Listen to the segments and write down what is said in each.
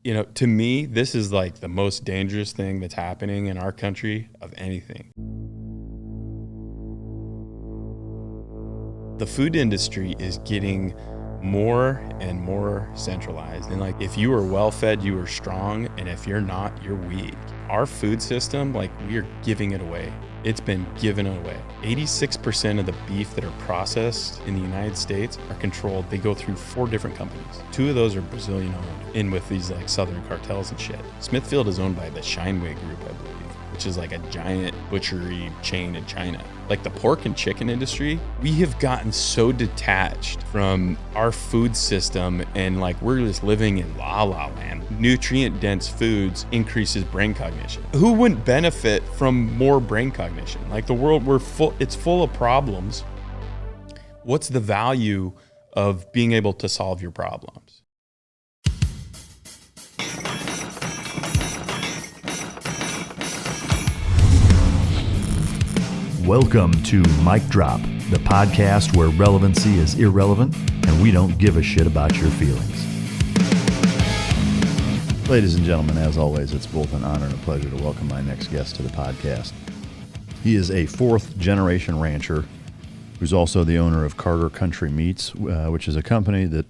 to me, this is like the most dangerous thing that's happening in our country of anything. The food industry is getting more and more centralized. And like, if you are well fed, you are strong. And if you're not, you're weak. Our food system, like, we are giving it away. It's been given away. 86% of the beef that are processed in the United States are controlled. They go through 4 different companies. 2 of those are Brazilian owned, in with these like Southern cartels and shit. Smithfield is owned by the Shineway Group, I believe, which is like a giant butchery chain in China. Like the pork and chicken industry, we have gotten so detached from our food system, and like we're just living in la la land. Nutrient dense foods increases brain cognition. Who wouldn't benefit from more brain cognition? Like the world, it's full of problems. What's the value of being able to solve your problems? Welcome to Mic Drop, the podcast where relevancy is irrelevant and we don't give a shit about your feelings. Ladies and gentlemen, as always, it's both an honor and a pleasure to welcome my next guest to the podcast. He is a 4th-generation rancher who's also the owner of Carter Country Meats, which is a company that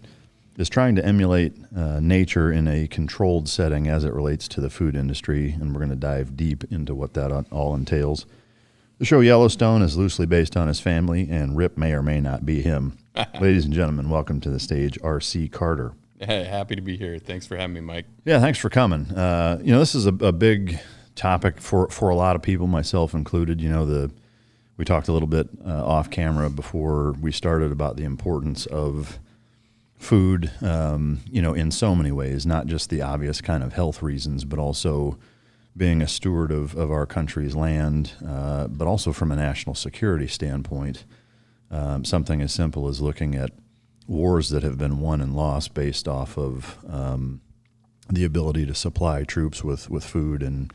is trying to emulate nature in a controlled setting as it relates to the food industry, and we're going to dive deep into what that all entails. The show Yellowstone is loosely based on his family, and Rip may or may not be him. Ladies and gentlemen, welcome to the stage, R.C. Carter. Hey, happy to be here. Thanks for having me, Mike. Yeah, thanks for coming. This is a big topic for a lot of people, myself included. We talked a little bit off camera before we started about the importance of food, in so many ways, not just the obvious kind of health reasons, but also being a steward of our country's land, but also from a national security standpoint. Something as simple as looking at wars that have been won and lost based off of the ability to supply troops with food and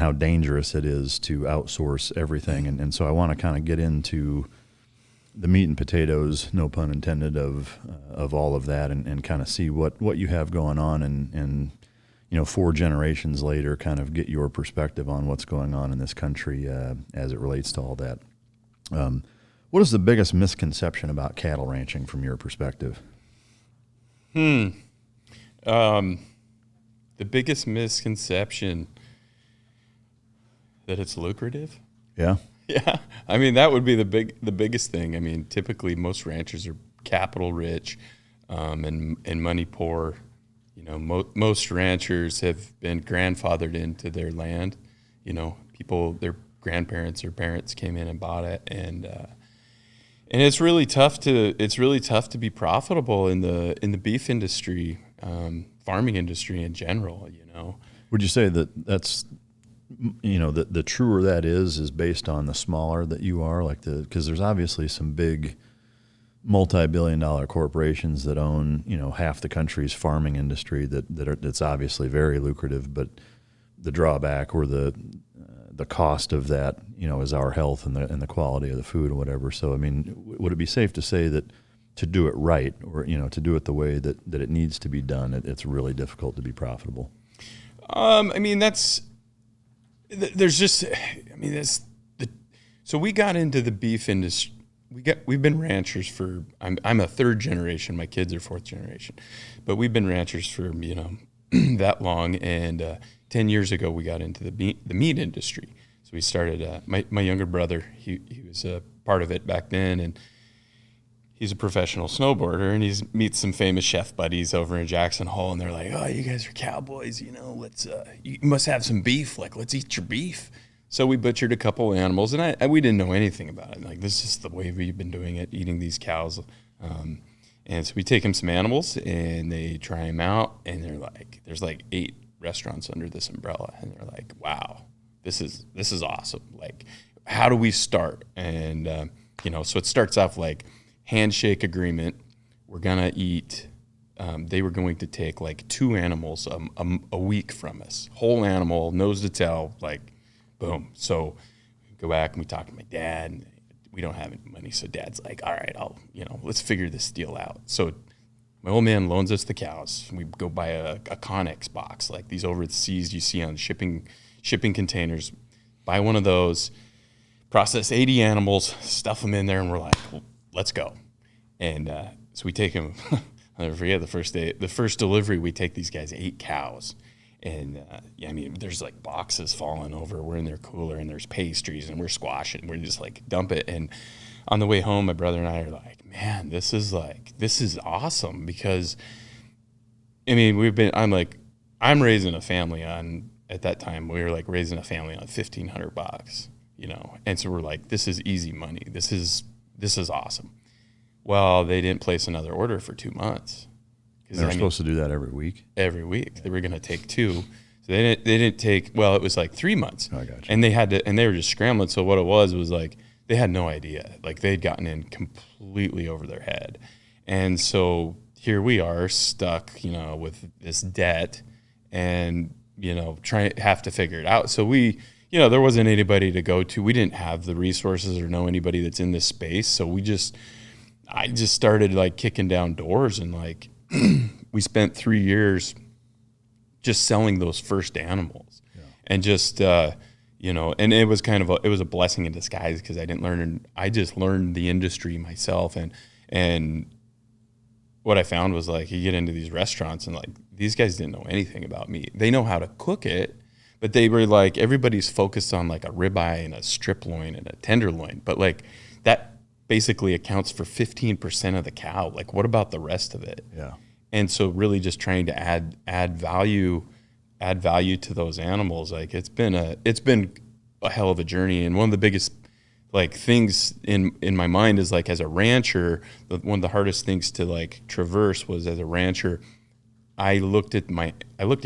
how dangerous it is to outsource everything. And so I want to kind of get into the meat and potatoes, no pun intended, of all of that and kind of see what you have going on and 4 generations later, kind of get your perspective on what's going on in this country as it relates to all that. What is the biggest misconception about cattle ranching from your perspective? The biggest misconception, that it's lucrative. Yeah. Yeah. I mean, that would be the biggest thing. I mean, typically most ranchers are capital rich and money poor. Most ranchers have been grandfathered into their land. Their grandparents or parents came in and bought it, and it's really tough to be profitable in the beef industry, farming industry in general. Would you say that's the truer that is based on the smaller that you are, because there's obviously some big multi-billion-dollar corporations that own, half the country's farming industry that's obviously very lucrative, but the drawback or the cost of that, is our health and the quality of the food or whatever. So, I mean, would it be safe to say that to do it right or, to do it the way that it needs to be done, it's really difficult to be profitable? So we got into the beef industry. We've been ranchers for, I'm a 3rd generation, my kids are 4th generation, but we've been ranchers for, that long. And 10 years ago, we got into the meat industry. So we started, my younger brother, he was a part of it back then, and he's a professional snowboarder, and he meets some famous chef buddies over in Jackson Hole, and they're like, oh, you guys are cowboys, let's, you must have some beef, let's eat your beef. So we butchered a couple of animals, and we didn't know anything about it. Like, this is the way we've been doing it, eating these cows. And so we take them some animals, and they try them out, and they're like, there's like 8 restaurants under this umbrella, and they're like, wow, this is awesome. Like, how do we start? And so it starts off like handshake agreement. We're gonna eat. They were going to take like 2 animals a week from us, whole animal, nose to tail, like. Boom. So we go back and we talk to my dad, and we don't have any money. So Dad's like, all right, let's figure this deal out. So My old man loans us the cows. We go buy a Connex box, like these over the seas you see on shipping containers. Buy one of those, process 80 animals, stuff them in there, and we're like, well, let's go. And so we take them. I'll never forget the first delivery. We take these guys 8 cows. And I mean, there's like boxes falling over. We're in their cooler, and there's pastries, and we're squashing. We're just like dump it. And on the way home, my brother and I are like, man, this is awesome, because I mean, I'm raising a family on, at that time we were like raising a family on $1,500, you know, and so we're like, this is easy money. This is awesome. Well, they didn't place another order for 2 months. They were supposed to do that every week. Every week they were going to take 2. So they didn't take. Well, it was like 3 months. Oh, I got you. And they were just scrambling. So what it was like they had no idea. Like they'd gotten in completely over their head, and so here we are stuck, you know, with this debt, and you know, have to figure it out. So we, you know, there wasn't anybody to go to. We didn't have the resources or know anybody that's in this space. So I just started like kicking down doors, and like we spent 3 years just selling those first animals. Yeah. And just you know, and it was a blessing in disguise, because I just learned the industry myself, and what I found was like, you get into these restaurants and like these guys didn't know anything about meat. They know how to cook it, but they were like, everybody's focused on like a ribeye and a strip loin and a tenderloin, but like that basically accounts for 15% of the cow. Like, what about the rest of it? Yeah. And so really just trying to add value to those animals. Like it's been a hell of a journey. And one of the biggest like things in my mind is like, as a rancher, one of the hardest things to like traverse was, as a rancher, I looked at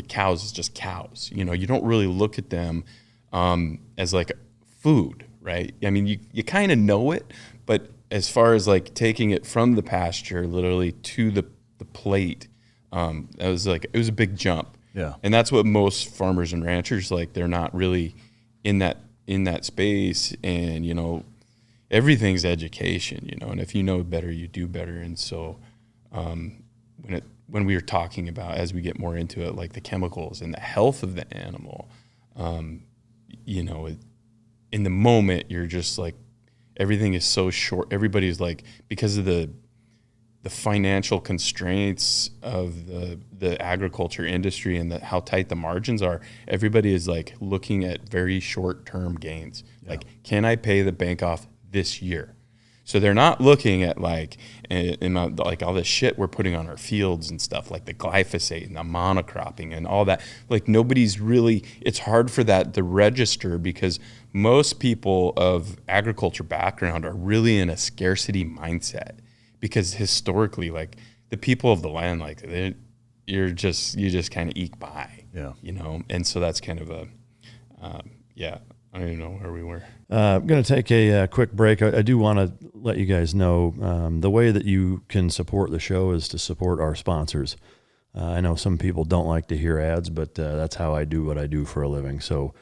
cows as just cows. You know, you don't really look at them as like food, right? I mean, you kind of know it, but as far as like taking it from the pasture literally to the plate, it was a big jump. Yeah. And that's what most farmers and ranchers, like, they're not really in that space. And, you know, everything's education, you know, and if you know better, you do better. And so when we were talking about, as we get more into it, like the chemicals and the health of the animal, you know, in the moment, you're just like, everything is so short. Everybody's like, because of the financial constraints of the agriculture industry and how tight the margins are, everybody is like looking at very short-term gains. Yeah. Like, can I pay the bank off this year? So they're not looking at like all this shit we're putting on our fields and stuff, like the glyphosate and the monocropping and all that. Like, nobody's really, it's hard for that to register, because most people of agriculture background are really in a scarcity mindset, because historically, like, the people of the land, like, you just kind of eke by, yeah, you know? And so that's kind of I don't even know where we were. I'm going to take a quick break. I do want to let you guys know the way that you can support the show is to support our sponsors. I know some people don't like to hear ads, but that's how I do what I do for a living. So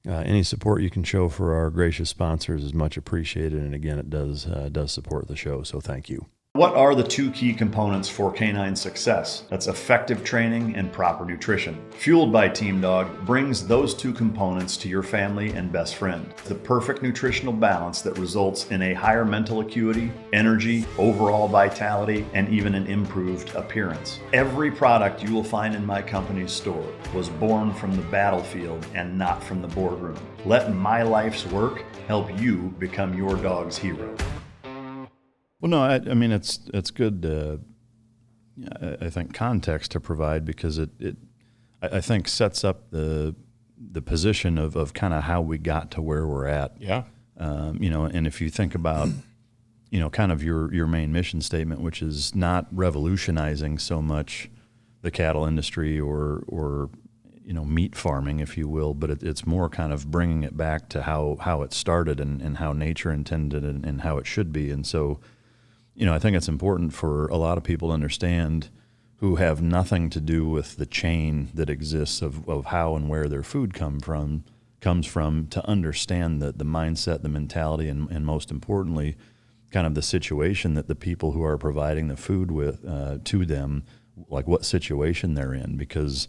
any support you can show for our gracious sponsors is much appreciated. And again, it does support the show. So thank you. What are the two key components for canine success? That's effective training and proper nutrition. Fueled by Team Dog brings those two components to your family and best friend. The perfect nutritional balance that results in a higher mental acuity, energy, overall vitality, and even an improved appearance. Every product you will find in my company's store was born from the battlefield and not from the boardroom. Let my life's work help you become your dog's hero. Well, no, I mean, it's good, I think, context to provide, because it I think sets up the position of kind of how we got to where we're at. Yeah. You know, and if you think about, you know, kind of your main mission statement, which is not revolutionizing so much the cattle industry or you know, meat farming, if you will, but it's more kind of bringing it back to how it started and how nature intended and how it should be. And so, you know, I think it's important for a lot of people to understand, who have nothing to do with the chain that exists of how and where their food comes from, to understand the mindset, the mentality, and most importantly, kind of the situation that the people who are providing the food to them like what situation they're in, because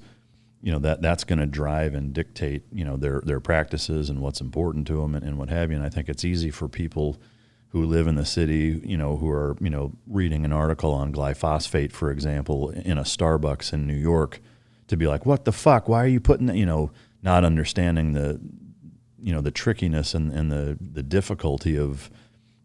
that's going to drive and dictate their practices and what's important to them and what have you. And I think it's easy for people who live in the city, who are reading an article on glyphosate, for example, in a Starbucks in New York, to be like, what the fuck? Why are you putting that? Not understanding the trickiness and the difficulty of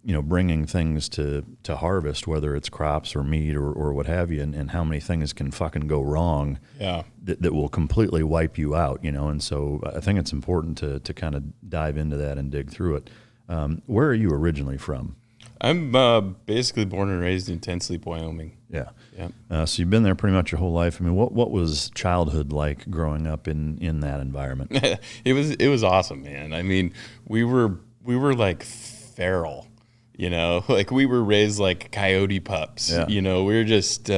bringing things to harvest, whether it's crops or meat or what have you, and how many things can fucking go wrong that will completely wipe you out, and so I think it's important to kind of dive into that and dig through it. Where are you originally from? I'm basically born and raised in Ten Sleep, Wyoming. Yeah. So you've been there pretty much your whole life. I mean, what was childhood like growing up in that environment? It was awesome, man. I mean, we were like feral, like we were raised like coyote pups. Yeah. We were just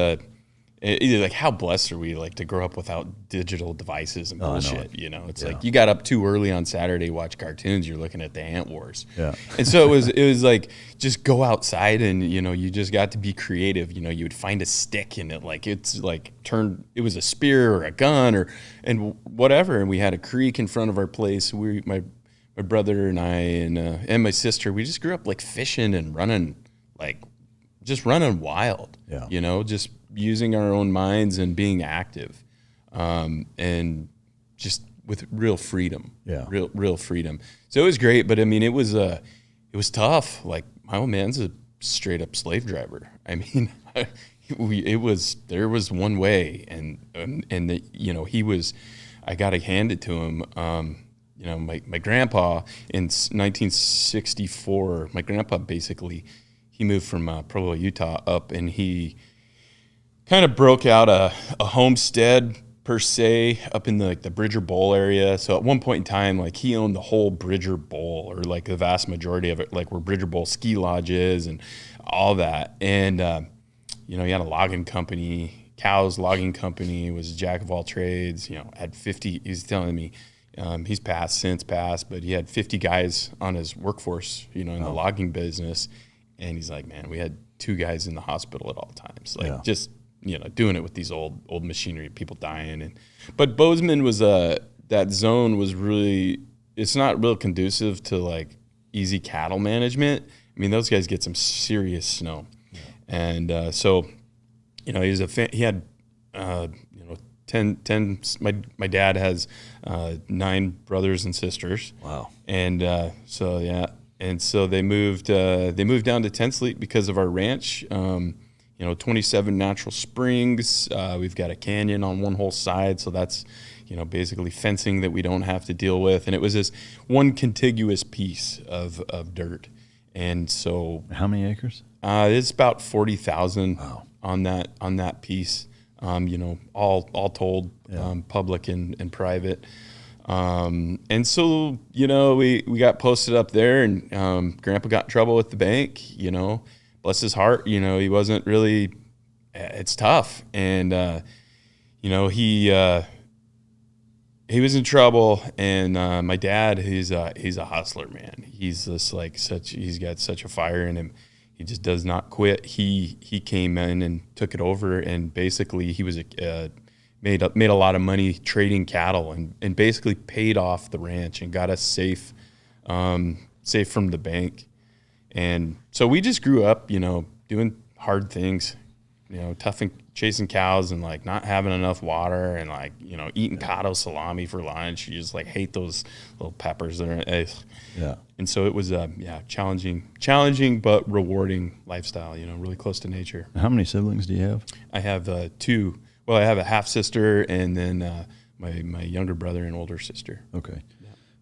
like, how blessed are we, like, to grow up without digital devices and bullshit. It's like you got up too early on Saturday, watch cartoons, you're looking at the ant wars. And so it was like, just go outside and you just got to be creative. You would find a stick and it was a spear or a gun and whatever, and we had a creek in front of our place. My brother and I and my sister, we just grew up like fishing and running, like just running wild. Just using our own minds and being active, and just with real freedom. Real freedom. So it was great, but I mean, it was tough. Like, my old man's a straight up slave driver. I mean, there was one way, and he was. I got to hand it to him. My grandpa in 1964. My grandpa basically, he moved from Provo, Utah, up, and he kind of broke out a homestead per se up in the Bridger Bowl area. So at one point in time, like, he owned the whole Bridger Bowl, or like the vast majority of it, like where Bridger Bowl ski lodge is and all that. And he had a logging company, Cows Logging Company, was a jack of all trades. Had 50. He's telling me he's since passed, but he had 50 guys on his workforce, in the logging business. And he's like, man, we had 2 guys in the hospital at all times, just doing it with these old machinery, people dying. But Bozeman was that zone was really, it's not real conducive to like easy cattle management. I mean, those guys get some serious snow, and so he had 10. My dad has 9 brothers and sisters. Wow. And so they moved down to Ten Sleep because of our ranch. 27 natural springs. We've got a canyon on one whole side, so that's basically fencing that we don't have to deal with. And it was this one contiguous piece of dirt. And so, how many acres? It's about 40,000. Wow. on that piece. All told, public and private. And so, we got posted up there, and Grandpa got in trouble with the bank. Bless his heart, he wasn't really, it's tough. And, he was in trouble, and my dad, he's a hustler, man. He's just he's got such a fire in him. He just does not quit. He came in and took it over, and basically he was made a lot of money trading cattle, and basically paid off the ranch and got us safe from the bank. And so we just grew up, doing hard things, chasing cows and like not having enough water, and like, eating cotto salami for lunch. You just like hate those little peppers that are, And so it was challenging but rewarding lifestyle, really close to nature. How many siblings do you have? I have 2. Well, I have a half sister, and then my younger brother and older sister. Okay.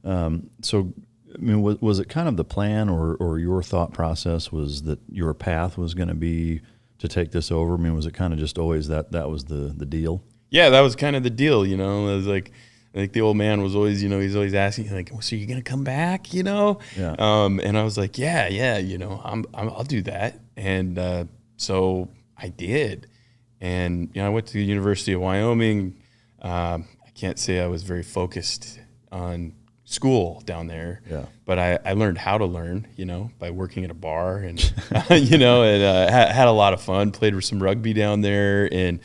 Yeah. So, I mean, was it kind of the plan, or your thought process was that your path was going to be to take this over? I mean, was it kind of just always that was the deal? Yeah, that was kind of the deal. It was like the old man was always, he's always asking, like, so you're going to come back, Yeah. And I was like, yeah, I'll do that. And so I did. And, I went to the University of Wyoming. I can't say I was very focused on school down there, but I learned how to learn, by working at a bar, and, and had a lot of fun, played with some rugby down there. And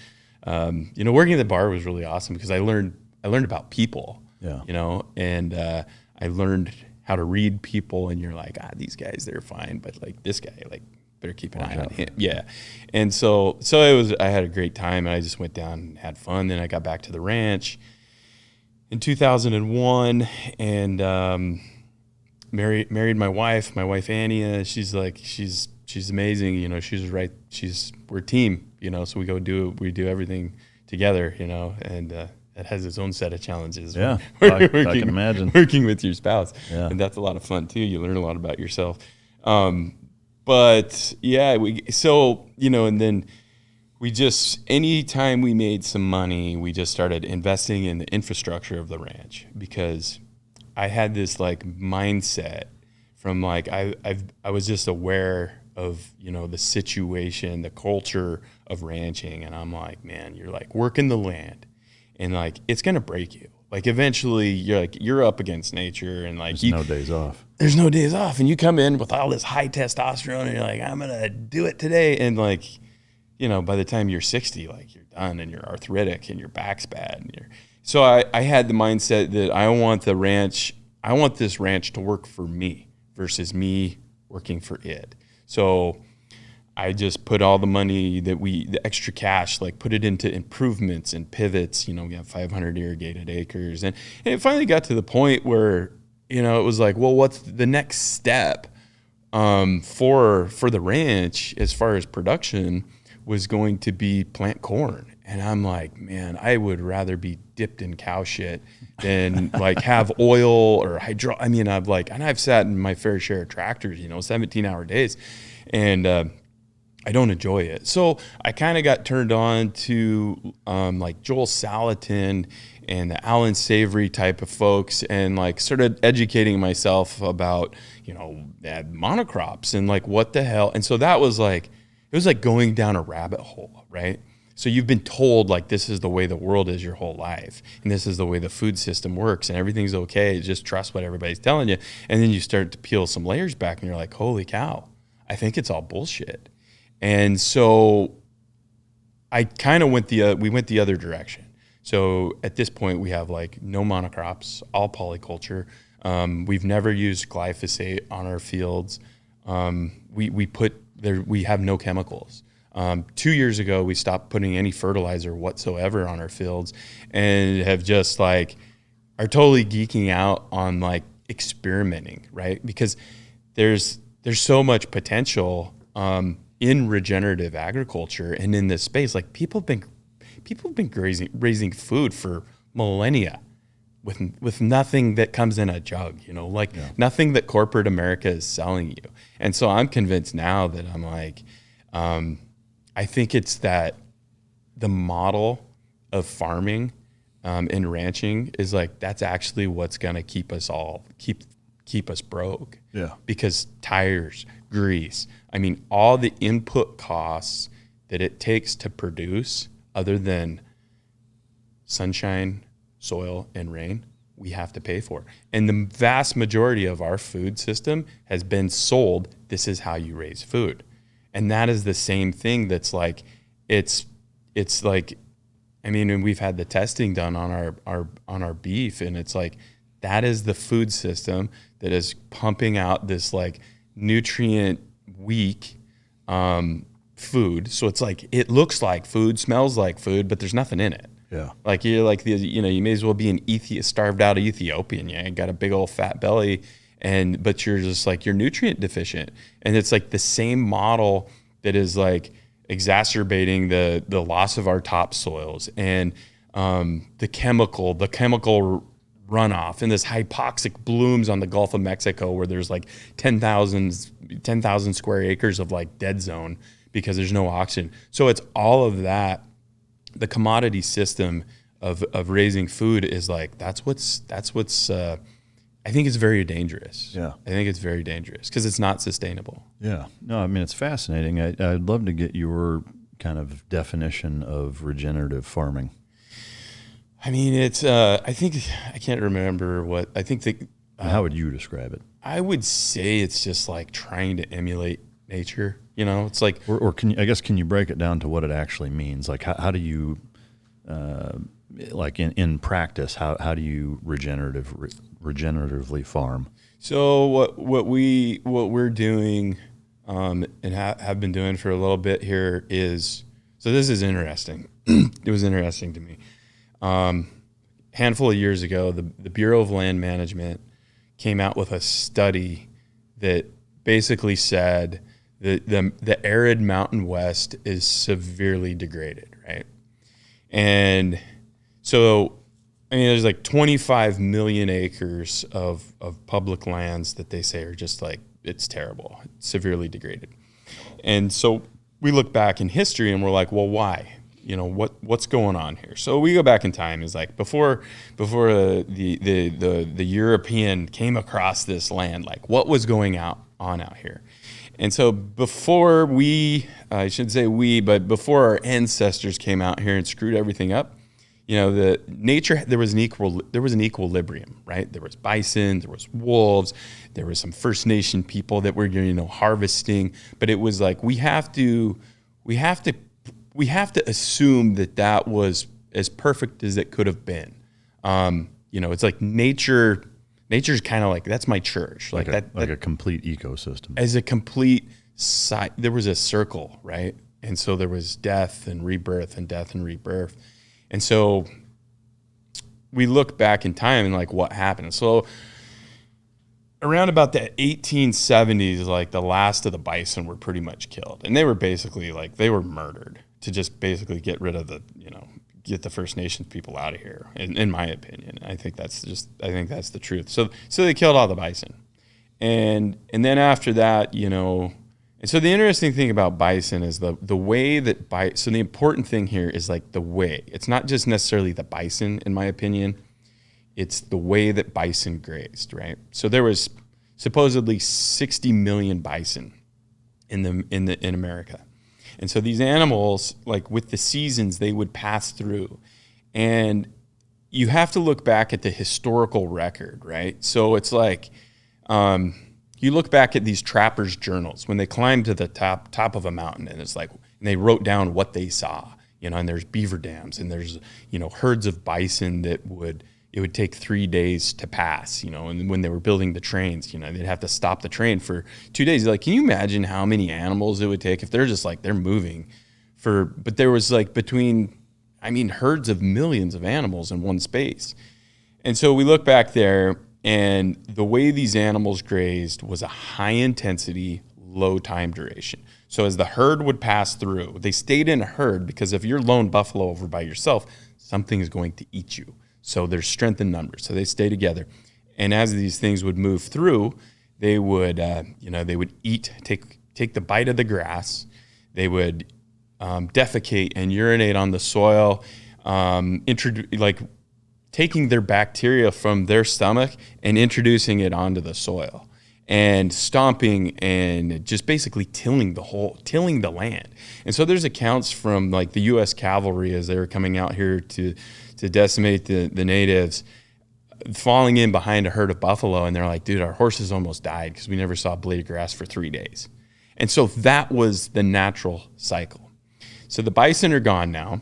Working at the bar was really awesome because I learned about people, Yeah. And I learned how to read people, and you're like, these guys, they're fine, but like this guy, like better keep an eye on him. Yeah. And so I had a great time, and I just went down and had fun. Then I got back to the ranch in 2001 and married my wife Annie. She's amazing. We're a team, so we do everything together, and it has its own set of challenges. Yeah, I can imagine. Working with your spouse. Yeah. And that's a lot of fun too. You learn a lot about yourself. But yeah, and then we just, anytime we made some money, we just started investing in the infrastructure of the ranch, because I had this like mindset from like, I was just aware of, the situation, the culture of ranching. And I'm like, man, you're like working the land and like, it's going to break you. Like eventually you're up against nature, and like there's no days off. There's no days off. And you come in with all this high testosterone and you're like, I'm going to do it today. And like, by the time you're 60, like you're done and you're arthritic and your back's bad. So I had the mindset that I want this ranch to work for me versus me working for it. So I just put all the money the extra cash, like put it into improvements and pivots. We have 500 irrigated acres. And it finally got to the point where, it was like, well, what's the next step for the ranch as far as production was going to be plant corn. And I'm like, man, I would rather be dipped in cow shit than like have oil or I've sat in my fair share of tractors, 17-hour days. And I don't enjoy it. So I kind of got turned on to like Joel Salatin and the Alan Savory type of folks, and like started educating myself about, monocrops and like what the hell. And so that was like, it was like going down a rabbit hole, right? So you've been told like this is the way the world is your whole life, and this is the way the food system works, and everything's okay. Just trust what everybody's telling you. And then you start to peel some layers back, and you're like, holy cow, I think it's all bullshit. And so I kind of we went the other direction. So at this point we have like no monocrops, all polyculture. We've never used glyphosate on our fields. We have no chemicals. 2 years ago, we stopped putting any fertilizer whatsoever on our fields, and have just like are totally geeking out on like experimenting, right? Because there's so much potential in regenerative agriculture and in this space. Like people have been raising food for millennia with nothing that comes in a jug, nothing that corporate America is selling you. And so I'm convinced now that I'm like, I think it's that the model of farming and ranching is like, that's actually what's going to keep us broke. Yeah. Because tires, grease, all the input costs that it takes to produce, other than sunshine, soil, and rain, we have to pay for. And the vast majority of our food system has been sold, this is how you raise food. And that is the same thing that's like, it's like, and we've had the testing done on our beef, and it's like, that is the food system that is pumping out this like nutrient weak food. So it's like, it looks like food, smells like food, but there's nothing in it. Yeah. Like you're like you may as well be an starved out Ethiopian. Yeah, you got a big old fat belly, but you're just like, you're nutrient deficient. And it's like the same model that is like exacerbating the loss of our topsoils and the chemical runoff and this hypoxic blooms on the Gulf of Mexico, where there's like 10,000 square acres of like dead zone because there's no oxygen. So it's all of that. The commodity system of raising food is like, that's what's I think it's very dangerous. Yeah. I think it's very dangerous because it's not sustainable. Yeah. No, it's fascinating. I'd love to get your kind of definition of regenerative farming. It's, I think, I can't remember what, I think that. How would you describe it? I would say it's just like trying to emulate nature. It's like, or can you break it down to what it actually means? Like how do you, like in practice, how do you regeneratively farm? So what we're doing, and have been doing for a little bit here is, so this is interesting. It was interesting to me. Handful of years ago, the Bureau of Land Management came out with a study that basically said that the arid Mountain West is severely degraded, right? And so, I mean, there's like 25 million acres of public lands that they say are just like, it's terrible, it's severely degraded. And so we look back in history and we're like, well, why? You know, what's going on here? So we go back in time. It's like before the European came across this land, like what was going on out here? And so before I should say but before our ancestors came out here and screwed everything up, you know, there was an equilibrium, right? There was bison, there was wolves, there was some First Nation people that were, you know, harvesting, but it was like we have to assume that was as perfect as it could have been. You know, it's like nature's kind of like, that's my church. Like a complete ecosystem. As a complete there was a circle, right? And so there was death and rebirth and death and rebirth. And so we look back in time and like what happened. So around about the 1870s, like the last of the bison were pretty much killed. And they were basically like, they were murdered to just basically get rid of get the First Nations people out of here, in my opinion. I think that's the truth. So they killed all the bison. And then after that, you know, and so the interesting thing about bison is the way that so the important thing here is like the way. It's not just necessarily the bison, in my opinion. It's the way that bison grazed, right? So there was supposedly 60 million bison in America. And so these animals, like with the seasons, they would pass through. And you have to look back at the historical record, right? So it's like, you look back at these trappers' journals when they climbed to the top of a mountain, and it's like, and they wrote down what they saw, you know, and there's beaver dams, and there's, you know, herds of bison it would take 3 days to pass, you know, and when they were building the trains, you know, they'd have to stop the train for 2 days. Like, can you imagine how many animals it would take if they're just like, they're moving but there was like herds of millions of animals in one space. And so we look back there, and the way these animals grazed was a high intensity, low time duration. So as the herd would pass through, they stayed in a herd because if you're lone buffalo over by yourself, something is going to eat you. So there's strength in numbers. So they stay together. And as these things would move through, they would, they would take the bite of the grass. They would defecate and urinate on the soil, taking their bacteria from their stomach and introducing it onto the soil, and stomping and just basically tilling the land. And so there's accounts from like the U.S. cavalry as they were coming out here to decimate the natives, falling in behind a herd of buffalo, and they're like, dude, our horses almost died because we never saw a blade of grass for 3 days. And so that was the natural cycle. So the bison are gone now.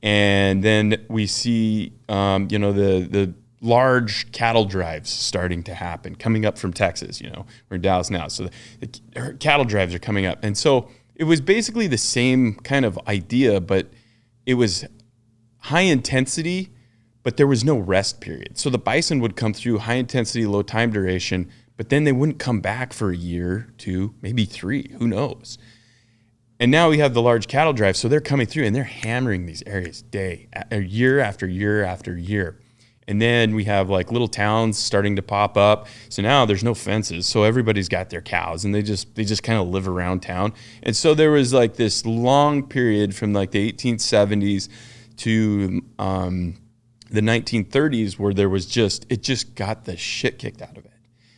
And then we see, the large cattle drives starting to happen, coming up from Texas. You know, we're in Dallas now. So the cattle drives are coming up. And so it was basically the same kind of idea, but it was high intensity, but there was no rest period. So the bison would come through high intensity, low time duration, but then they wouldn't come back for a year, 2, maybe 3, who knows? And now we have the large cattle drive, so they're coming through and they're hammering these areas year after year after year. And then we have like little towns starting to pop up. So now there's no fences, so everybody's got their cows, and they just kind of live around town. And so there was like this long period from like the 1870s to the 1930s where there was it just got the shit kicked out of it,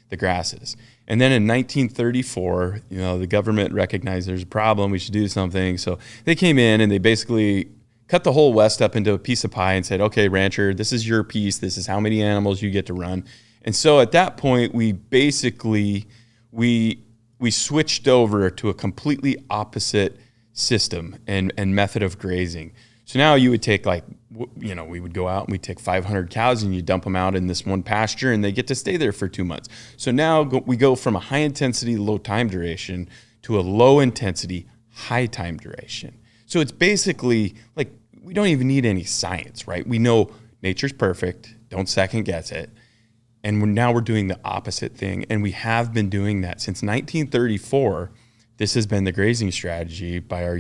the grasses. And then in 1934, you know, the government recognized there's a problem, we should do something. So they came in and they basically cut the whole West up into a piece of pie and said, okay, rancher, this is your piece. This is how many animals you get to run. And so at that point, we basically, we switched over to a completely opposite system and method of grazing. So now you would take we would go out and we'd take 500 cows and you dump them out in this one pasture and they get to stay there for 2 months. So now we go from a high intensity, low time duration to a low intensity, high time duration. So it's basically like, we don't even need any science, right? We know nature's perfect. Don't second guess it. And now we're doing the opposite thing. And we have been doing that since 1934. This has been the grazing strategy by our,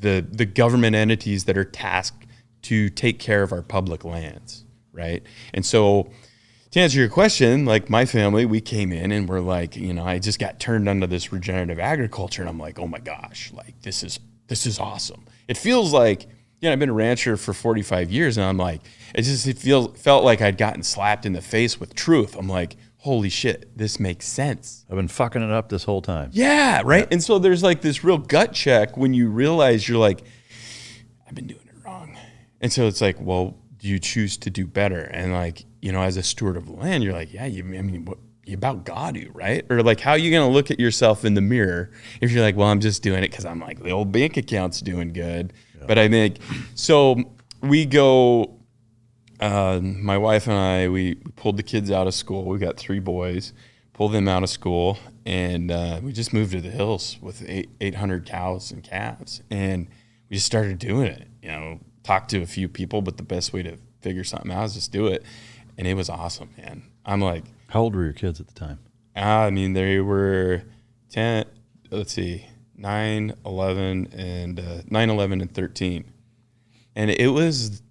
the government entities that are tasked to take care of our public lands, right? And so to answer your question, like my family, we came in and we're like, I just got turned onto this regenerative agriculture and I'm like, oh my gosh, like this is awesome. It feels like, I've been a rancher for 45 years and I'm like, felt like I'd gotten slapped in the face with truth. I'm like, holy shit, this makes sense. I've been fucking it up this whole time. Yeah, right? Yeah. And so there's like this real gut check when you realize you're like, I've been doing it wrong. And so it's like, well, do you choose to do better? And like, as a steward of the land, you're like, yeah, what you about got to, right? Or like, how are you going to look at yourself in the mirror if you're like, well, I'm just doing it because I'm like, the old bank account's doing good. Yeah. But I think, so we go, my wife and I, we pulled the kids out of school. We got 3 boys, pulled them out of school, and we just moved to the hills with 800 cows and calves. And we just started doing it, talked to a few people, but the best way to figure something out is just do it. And it was awesome, man. I'm like, how old were your kids at the time? They were 9, 11, and 13. And it was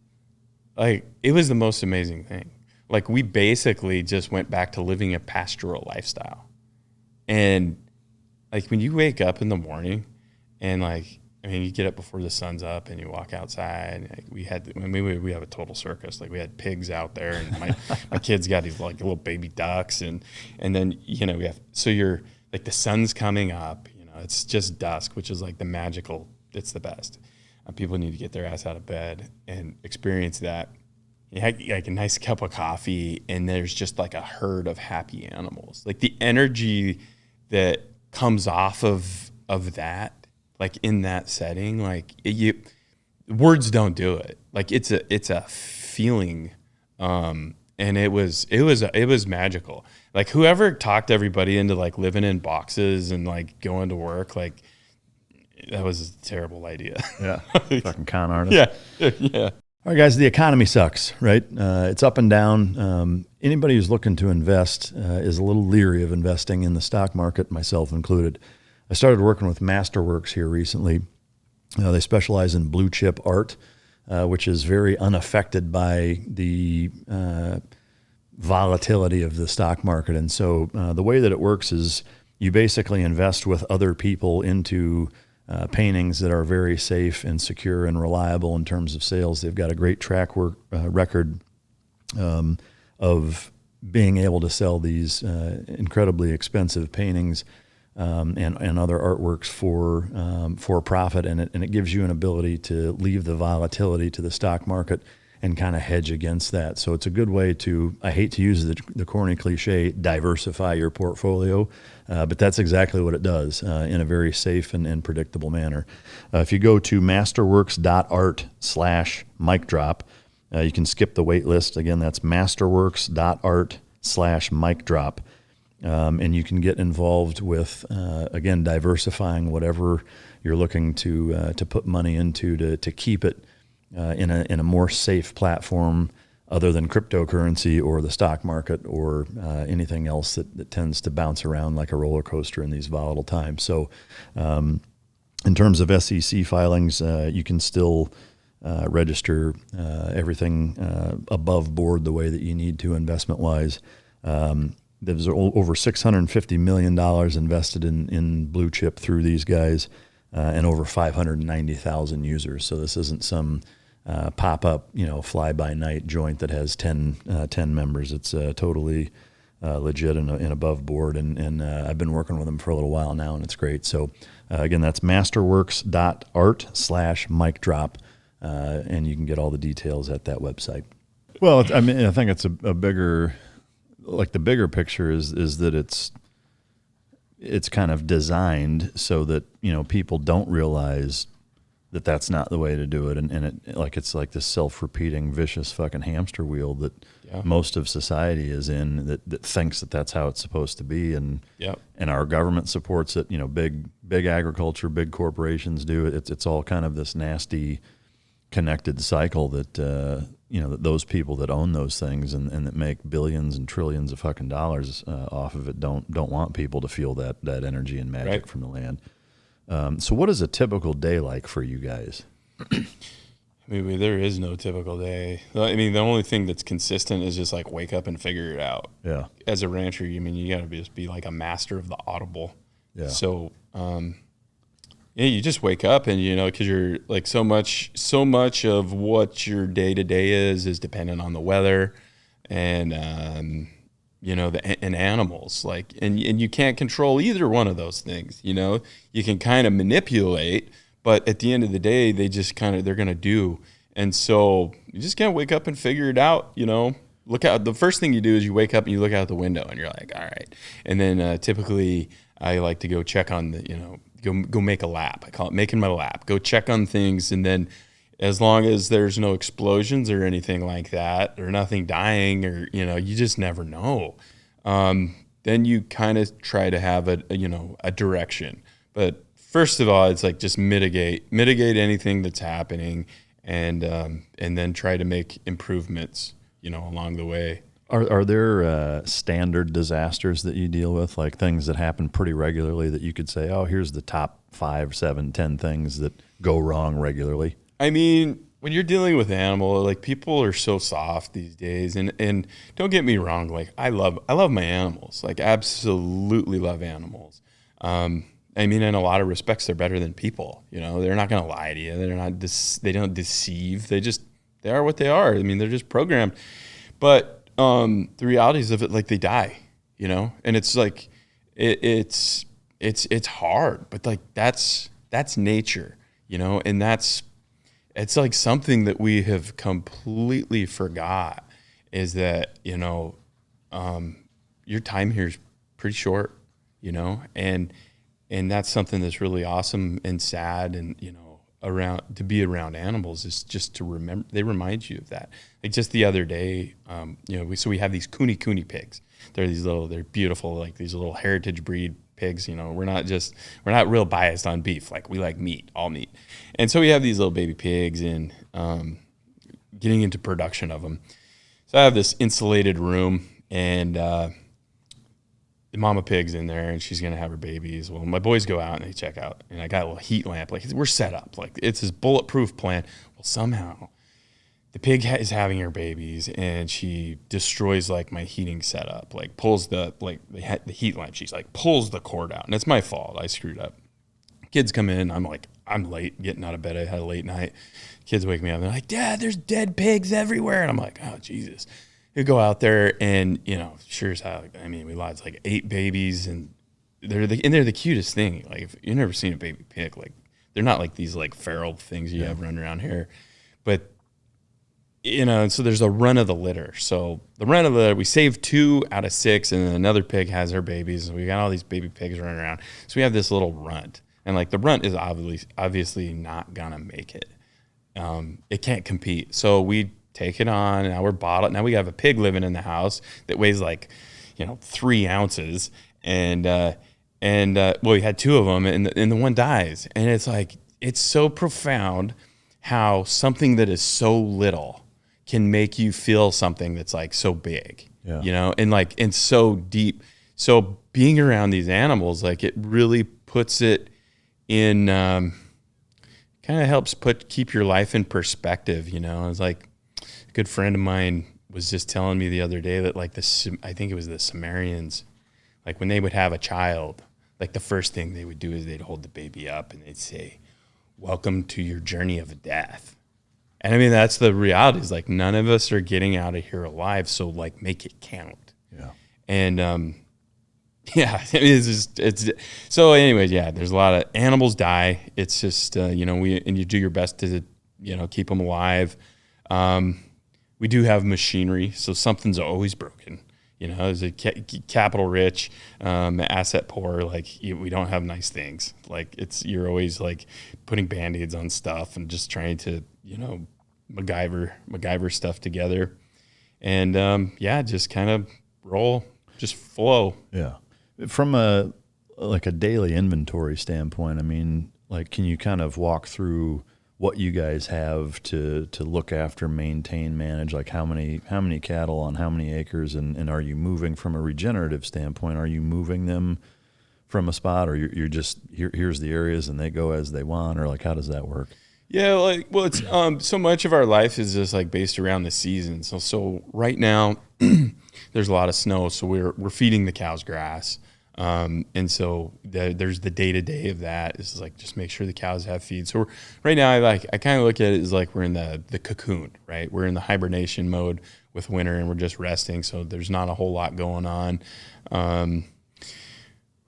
the most amazing thing. Like, we basically just went back to living a pastoral lifestyle. And like, when you wake up in the morning and you get up before the sun's up and you walk outside. Like we have a total circus. Like, we had pigs out there, and my kids got these like little baby ducks, and then you're like, the sun's coming up. It's just dusk, which is like the magical. It's the best. People need to get their ass out of bed and experience that. You have like a nice cup of coffee, and there's just like a herd of happy animals. Like, the energy that comes off of that. Like, in that setting, like words don't do it. Like, it's a feeling, and it was magical. Like, whoever talked everybody into like living in boxes and like going to work, like, that was a terrible idea. Yeah, fucking con artist. Yeah. All right, guys, the economy sucks, right? It's up and down. Anybody who's looking to invest is a little leery of investing in the stock market, myself included. I started working with Masterworks here recently. They specialize in blue chip art, which is very unaffected by the volatility of the stock market. And so the way that it works is you basically invest with other people into paintings that are very safe and secure and reliable in terms of sales. They've got a great track record of being able to sell these incredibly expensive paintings and other artworks for profit, and it gives you an ability to leave the volatility to the stock market and kind of hedge against that. So it's a good way to, I hate to use the corny cliche, diversify your portfolio, but that's exactly what it does in a very safe and predictable manner. If you go to masterworks.art/mic-drop, you can skip the wait list. Again, that's masterworks.art/mic-drop. And you can get involved with, again, diversifying whatever you're looking to put money into to keep it in a more safe platform other than cryptocurrency or the stock market or anything else that tends to bounce around like a roller coaster in these volatile times. So in terms of SEC filings, you can still register everything above board the way that you need to investment-wise. There's over $650 million invested in blue chip through these guys, and over 590,000 users. So this isn't some pop-up, fly-by-night joint that has 10 members. It's totally legit and above board. And I've been working with them for a little while now, and it's great. So again, that's masterworks.art/mic-drop, and you can get all the details at that website. Well, I think it's a bigger... Like, the bigger picture is that it's kind of designed so that, people don't realize that's not the way to do it. And it's like this self-repeating vicious fucking hamster wheel that most of society is in, that thinks that that's how it's supposed to be. And and our government supports it. Big agriculture, big corporations do it. It's all kind of this nasty connected cycle that that those people that own those things and that make billions and trillions of fucking dollars off of it don't want people to feel that energy and magic from the land. So what is a typical day like for you guys? I mean, there is no typical day. I mean, the only thing that's consistent is just like wake up and figure it out. Yeah. As a rancher, you got to just be like a master of the audible. Yeah. So, you just wake up and, because you're like so much of what your day to day is dependent on the weather and, and animals, and you can't control either one of those things. You can kind of manipulate, but at the end of the day, they just they're going to do. And so you just can't wake up and figure it out. Look out. The first thing you do is you wake up and you look out the window and you're like, all right. And then typically I like to go check on go make a lap. I call it making my lap. Go check on things. And then as long as there's no explosions or anything like that, or nothing dying, or, you just never know. Then you kind of try to have a direction. But first of all, it's like just mitigate anything that's happening, and then try to make improvements, along the way. Are there standard disasters that you deal with, like things that happen pretty regularly that you could say, oh, here's the top 5, 7, 10 things that go wrong regularly? I mean, when you're dealing with animals, like, people are so soft these days, and don't get me wrong, like I love my animals, like absolutely love animals. I mean, in a lot of respects, they're better than people. They're not going to lie to you. They don't deceive. They are what they are. I mean, they're just programmed. But the realities of it, like, they die, and it's like it's hard, but like that's nature, and it's like something that we have completely forgot, is that, your time here is pretty short, and that's something that's really awesome and sad, and, to be around animals is just to remember, they remind you of that. Like just the other day, we have these kuni pigs. They're beautiful, like these little heritage breed pigs. We're not real biased on beef. Like, we like meat, all meat. And so we have these little baby pigs, and getting into production of them. So I have this insulated room, and the mama pig's in there, and she's going to have her babies. Well, my boys go out and they check out, and I got a little heat lamp. Like, we're set up. Like, it's this bulletproof plan. Well, somehow the pig is having her babies, and she destroys like my heating setup, like pulls the heat lamp. She's like, pulls the cord out, and it's my fault. I screwed up. Kids come in. I'm late getting out of bed. I had a late night. Kids wake me up. They're like, Dad, there's dead pigs everywhere. And I'm like, oh, Jesus. You go out there, and, sure as hell, I mean, we lost like 8 babies, and they're the cutest thing. Like, if you've never seen a baby pig, like, they're not like these like feral things you have running around here, but and so there's a run of the litter. So the run of the litter, we saved 2 out of 6, and then another pig has her babies, and we got all these baby pigs running around. So we have this little runt, and like the runt is obviously not gonna make it. It can't compete. So we take it on, and now we have a pig living in the house that weighs like, 3 ounces. And we had 2 of them, and the one dies. And it's like, it's so profound how something that is so little can make you feel something that's like so big, and so deep. So being around these animals, like, it really puts it in, kind of helps keep your life in perspective. It's like, a good friend of mine was just telling me the other day that, like, I think it was the Sumerians, like, when they would have a child, like, the first thing they would do is they'd hold the baby up and they'd say, welcome to your journey of death. And I mean, that's the reality, is like, none of us are getting out of here alive. So, like, make it count. Yeah. And, so anyways, there's a lot of animals die. It's just, and you do your best to, keep them alive. We do have machinery, so something's always broken. Is it capital rich, asset poor? Like we don't have nice things. Like you're always like putting Band-Aids on stuff and just trying to, MacGyver stuff together. And just kind of roll, just flow. Yeah. From a daily inventory standpoint, I mean, like, can you kind of walk through what you guys have to look after, maintain, manage? Like how many cattle on how many acres, and are you moving from a regenerative standpoint? Are you moving them from a spot, or you're just here's the areas and they go as they want, or like how does that work? Yeah, it's so much of our life is just like based around the season. So right now there's a lot of snow, so we're feeding the cows grass. And so there's the day-to-day of that is like just make sure the cows have feed. So right now I kind of look at it as like we're in the cocoon, right? We're in the hibernation mode with winter and we're just resting. So there's not a whole lot going on.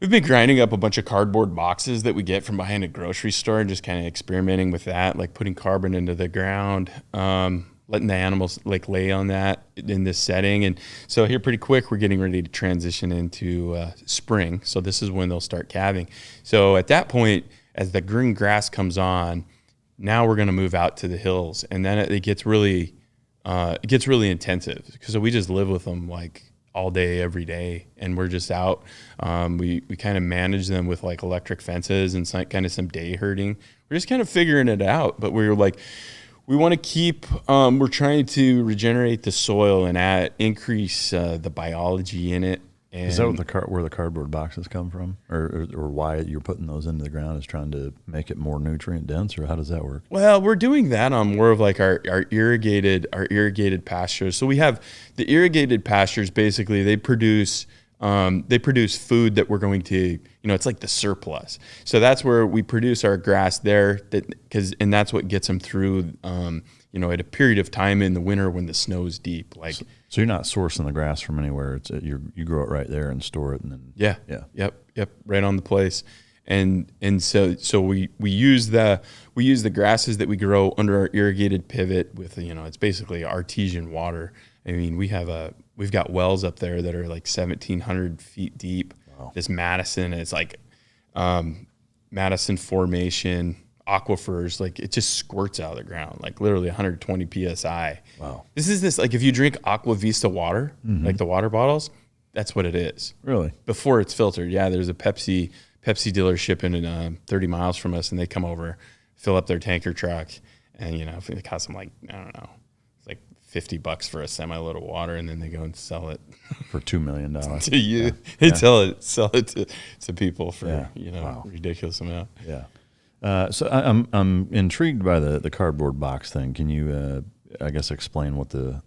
We've been grinding up a bunch of cardboard boxes that we get from behind a grocery store and just kind of experimenting with that, like putting carbon into the ground, letting the animals like lay on that in this setting. And so here pretty quick, we're getting ready to transition into spring. So this is when they'll start calving. So at that point, as the green grass comes on, now we're going to move out to the hills. And then it gets really intensive because we just live with them like all day, every day. And we're just out. We kind of manage them with like electric fences and some day herding. We're just kind of figuring it out. But we want to keep, we're trying to regenerate the soil and increase the biology in it. And is that where the cardboard boxes come from, or why you're putting those into the ground is trying to make it more nutrient dense, or how does that work? Well, we're doing that on more of like our irrigated pastures. So we have the irrigated pastures. Basically, they produce food that we're going to, it's like the surplus. So that's where we produce our grass there, and that's what gets them through, at a period of time in the winter when the snow is deep. Like, so you're not sourcing the grass from anywhere. You grow it right there and store it, and then yep, right on the place. And so we use the grasses that we grow under our irrigated pivot with, it's basically artesian water. I mean, we've got wells up there that are like 1,700 feet deep. Wow. This Madison, it's like Madison Formation aquifers, like it just squirts out of the ground, like literally 120 PSI. Wow. This is like if you drink Aqua Vista water, like the water bottles, that's what it is. Really? Before it's filtered. Yeah, there's a Pepsi dealership in 30 miles from us, and they come over, fill up their tanker truck, and it costs them like, I don't know, it's like $50 for a semi-load of water, and then they go and sell it for $2 million to you. They sell it to people for Wow. ridiculous amount. Yeah. So I'm intrigued by the cardboard box thing. Can you, I guess, explain what the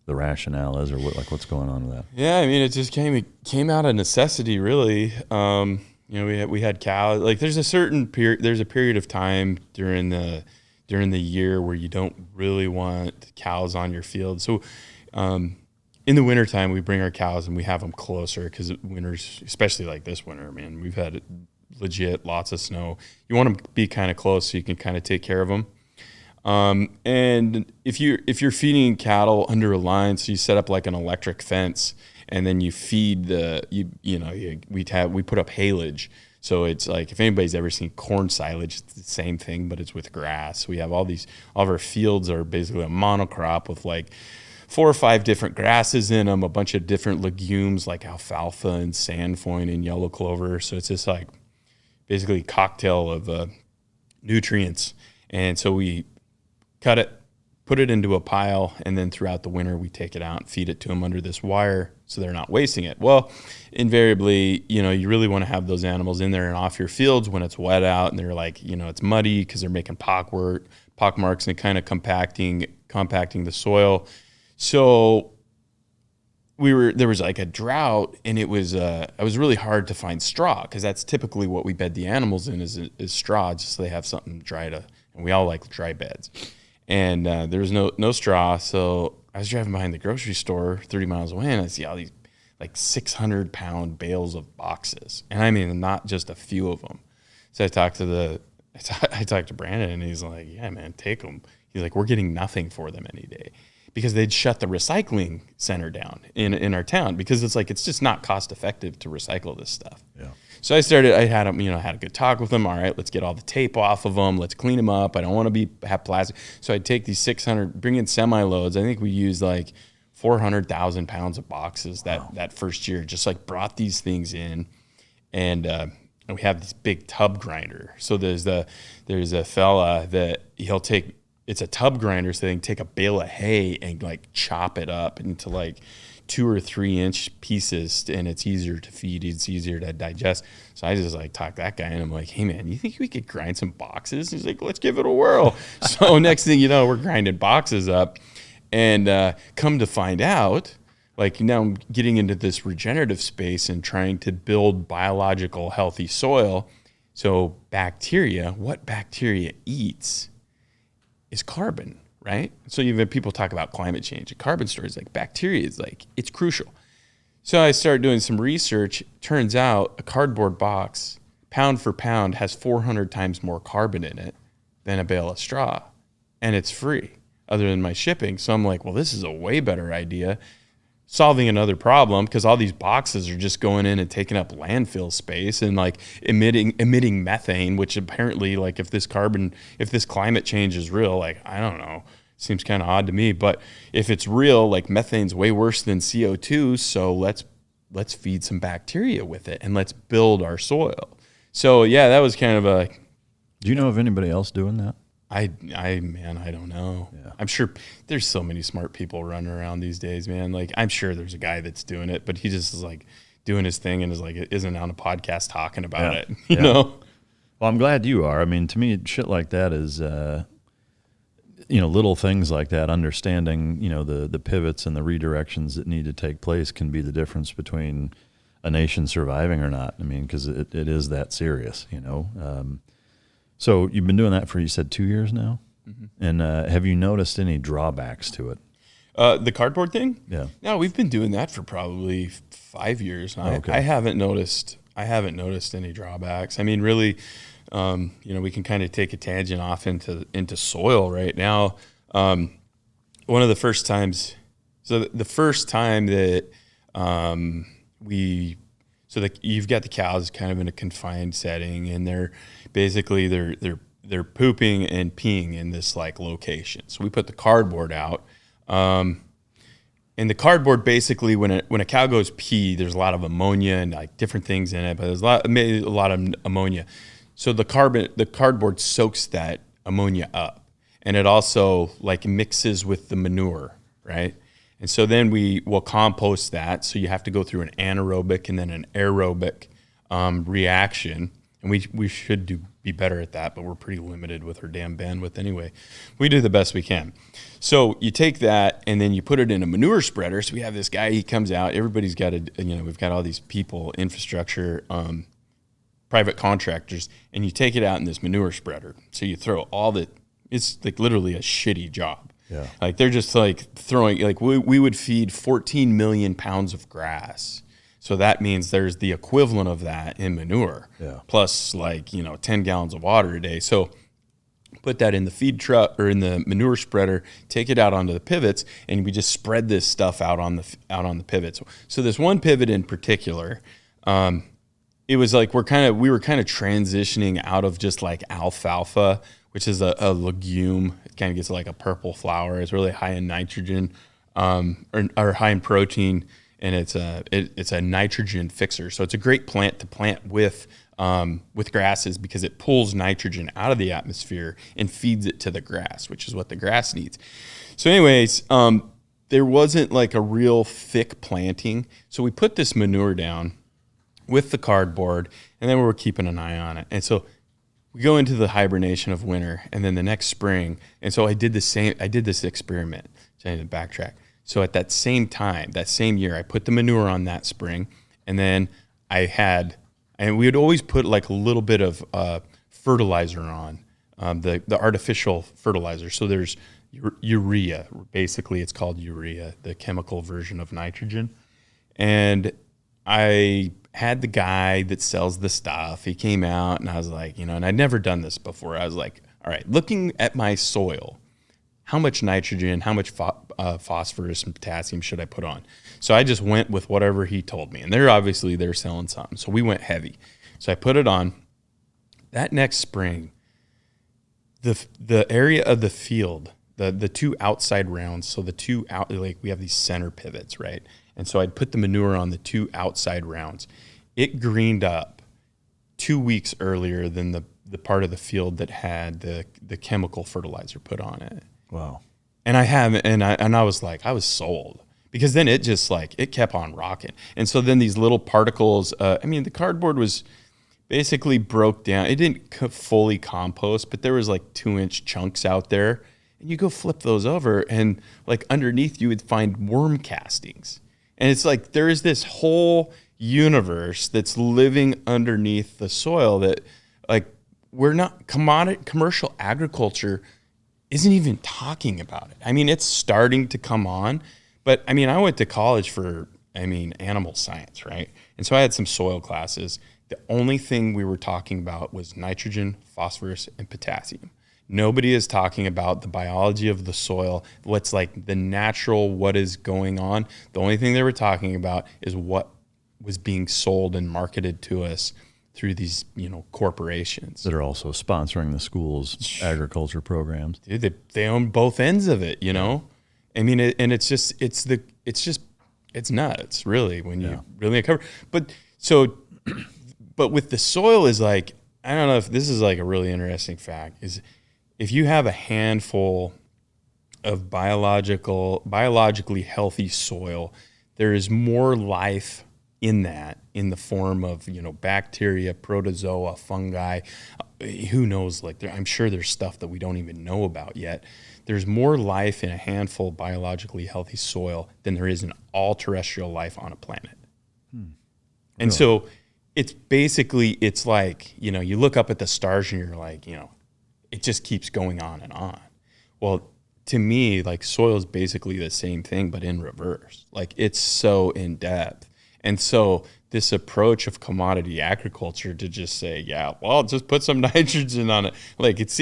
rationale is, or what's going on with that? Yeah, I mean, it just came out of necessity, really. We had cows. Like, there's a period of time during the year where you don't really want cows on your field. So, in the wintertime, we bring our cows and we have them closer because winters, especially like this winter, man, we've had legit lots of snow. You want them to be kind of close so you can kind of take care of them. And if you're feeding cattle under a line, so you set up like an electric fence, and then you feed we put up haylage. So it's like, if anybody's ever seen corn silage, it's the same thing, but it's with grass. We have all of our fields are basically a monocrop with like 4 or 5 different grasses in them, a bunch of different legumes like alfalfa and sandfoin and yellow clover. So it's just like basically a cocktail of nutrients. And so we cut it, put it into a pile, and then throughout the winter we take it out and feed it to them under this wire so they're not wasting it. Well, invariably, you really want to have those animals in there and off your fields when it's wet out and they're like, it's muddy because they're making pock marks and kind of compacting the soil. So there was like a drought, and it was really hard to find straw, because that's typically what we bed the animals in is straw, just so they have something dry and we all like dry beds. And there was no straw, so I was driving behind the grocery store 30 miles away, and I see all these like 600-pound bales of boxes, and I mean not just a few of them. So I talked to Brandon, and he's like, "Yeah, man, take them." He's like, "We're getting nothing for them any day." because they'd shut the recycling center down in our town because it's like, it's just not cost effective to recycle this stuff. Yeah. So I had a good talk with them. All right, let's get all the tape off of them. Let's clean them up. I don't want to have plastic. So I'd take these 600, bring in semi-loads. I think we used like 400,000 pounds of boxes that first year, just like brought these things in. And we have this big tub grinder. So there's a fella that it's a tub grinder, so they can take a bale of hay and like chop it up into like 2 or 3 inch pieces, and it's easier to feed, it's easier to digest. So I just like talked that guy, and I'm like, hey man, you think we could grind some boxes? He's like, let's give it a whirl. So next thing you know, we're grinding boxes up, and come to find out, like now I'm getting into this regenerative space and trying to build biological healthy soil. So what bacteria eats is carbon, right? So you've had people talk about climate change and carbon storage, like bacteria is like, it's crucial. So I started doing some research. Turns out a cardboard box, pound for pound, has 400 times more carbon in it than a bale of straw. And it's free other than my shipping. So I'm like, well, this is a way better idea. Solving another problem, because all these boxes are just going in and taking up landfill space and like emitting methane, which apparently, like if this climate change is real, like I don't know, seems kind of odd to me. But if it's real, like methane's way worse than CO2. So let's feed some bacteria with it and let's build our soil. So yeah, that was kind of a. Do you know of anybody else doing that? I don't know. Yeah. I'm sure there's so many smart people running around these days, man. Like I'm sure there's a guy that's doing it, but he just is like doing his thing and is like, isn't on a podcast talking about it, you know? Well, I'm glad you are. I mean, to me, shit like that is, little things like that, understanding, the pivots and the redirections that need to take place can be the difference between a nation surviving or not. I mean, because it is that serious, So you've been doing that for, you said 2 years now? Mm-hmm. And have you noticed any drawbacks to it? The cardboard thing? Yeah. No, we've been doing that for probably 5 years. Okay. I haven't noticed any drawbacks. I mean, really, we can kind of take a tangent off into soil right now. One of the first times, the first time that you've got the cows kind of in a confined setting, and they're pooping and peeing in this like location. So we put the cardboard out, and the cardboard basically, when a cow goes pee, there's a lot of ammonia and like different things in it, but there's a lot of ammonia. So the cardboard soaks that ammonia up, and it also like mixes with the manure, right? And so then we will compost that. So you have to go through an anaerobic and then an aerobic reaction. And we should be better at that, but we're pretty limited with our damn bandwidth anyway. We do the best we can. So you take that and then you put it in a manure spreader. So we have this guy, he comes out, everybody's got we've got all these people, infrastructure, private contractors, and you take it out in this manure spreader. So you throw it's like literally a shitty job. Yeah. Like they're just like throwing, like we would feed 14 million pounds of grass. So that means there's the equivalent of that in manure, plus like, 10 gallons of water a day. So put that in the feed truck or in the manure spreader, take it out onto the pivots, and we just spread this stuff out on the pivots. So this one pivot in particular, it was like we were kind of transitioning out of just like alfalfa, which is a legume. It kind of gets like a purple flower. It's really high in nitrogen, or high in protein, and it's a nitrogen fixer. So it's a great plant to plant with grasses because it pulls nitrogen out of the atmosphere and feeds it to the grass, which is what the grass needs. So anyways, there wasn't like a real thick planting. So we put this manure down with the cardboard, and then we were keeping an eye on it. And so we go into the hibernation of winter, and then the next spring. And so I did this experiment. So I need to backtrack. So at that same time, that same year, I put the manure on that spring, and then we would always put like a little bit of fertilizer on, the artificial fertilizer. So there's urea. Basically, it's called urea, the chemical version of nitrogen. And I had the guy that sells the stuff. He came out, and I was like, and I'd never done this before. I was like, all right, looking at my soil, how much nitrogen, how much phosphorus and potassium should I put on? So I just went with whatever he told me. And they're selling something. So we went heavy. So I put it on. That next spring, the area of the field, the two outside rounds, so the two out, like we have these center pivots, right? And so I'd put the manure on the two outside rounds. It greened up 2 weeks earlier than the part of the field that had the chemical fertilizer put on it. Wow. And I was like, I was sold, because then it just like, it kept on rocking. And so then these little particles, the cardboard was basically broke down. It didn't fully compost, but there was like 2-inch chunks out there, and you go flip those over, and like underneath you would find worm castings. And it's like, there is this whole universe that's living underneath the soil that like, we're not commercial agriculture isn't even talking about it. I mean, it's starting to come on, but I mean, I went to college for, animal science, right? And so I had some soil classes. The only thing we were talking about was nitrogen, phosphorus, and potassium. Nobody is talking about the biology of the soil, what's like the natural, what is going on. The only thing they were talking about is what was being sold and marketed to us through these, corporations That are also sponsoring the school's agriculture programs. Dude, they own both ends of it, I mean, and it's nuts, really, when you really uncover. But with the soil is like, I don't know if this is like a really interesting fact, is if you have a handful of biologically healthy soil, there is more life in that, in the form of, bacteria, protozoa, fungi, who knows, like I'm sure there's stuff that we don't even know about yet. There's more life in a handful of biologically healthy soil than there is in all terrestrial life on a planet. And so it's basically, it's like, you look up at the stars and you're like, it just keeps going on and on. Well, to me, like soil is basically the same thing, but in reverse. Like it's so in depth. And so this approach of commodity agriculture to just say, just put some nitrogen on it. Like it's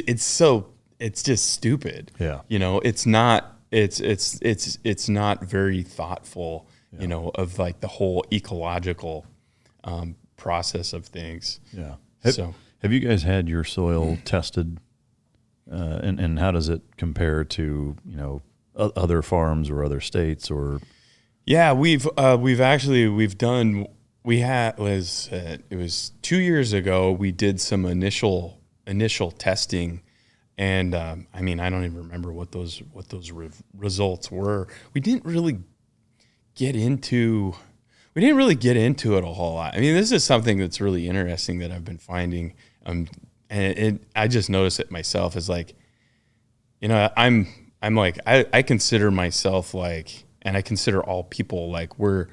just stupid. Yeah. It's not very thoughtful, of like the whole ecological process of things. Yeah. Have you guys had your soil tested? And how does it compare to, other farms or other states or? Yeah, it was 2 years ago, we did some initial testing, and I don't even remember what those results were. We didn't really get into it a whole lot. I mean, this is something that's really interesting that I've been finding, and I just noticed it myself, is like, I'm like, I consider myself like, and I consider all people like we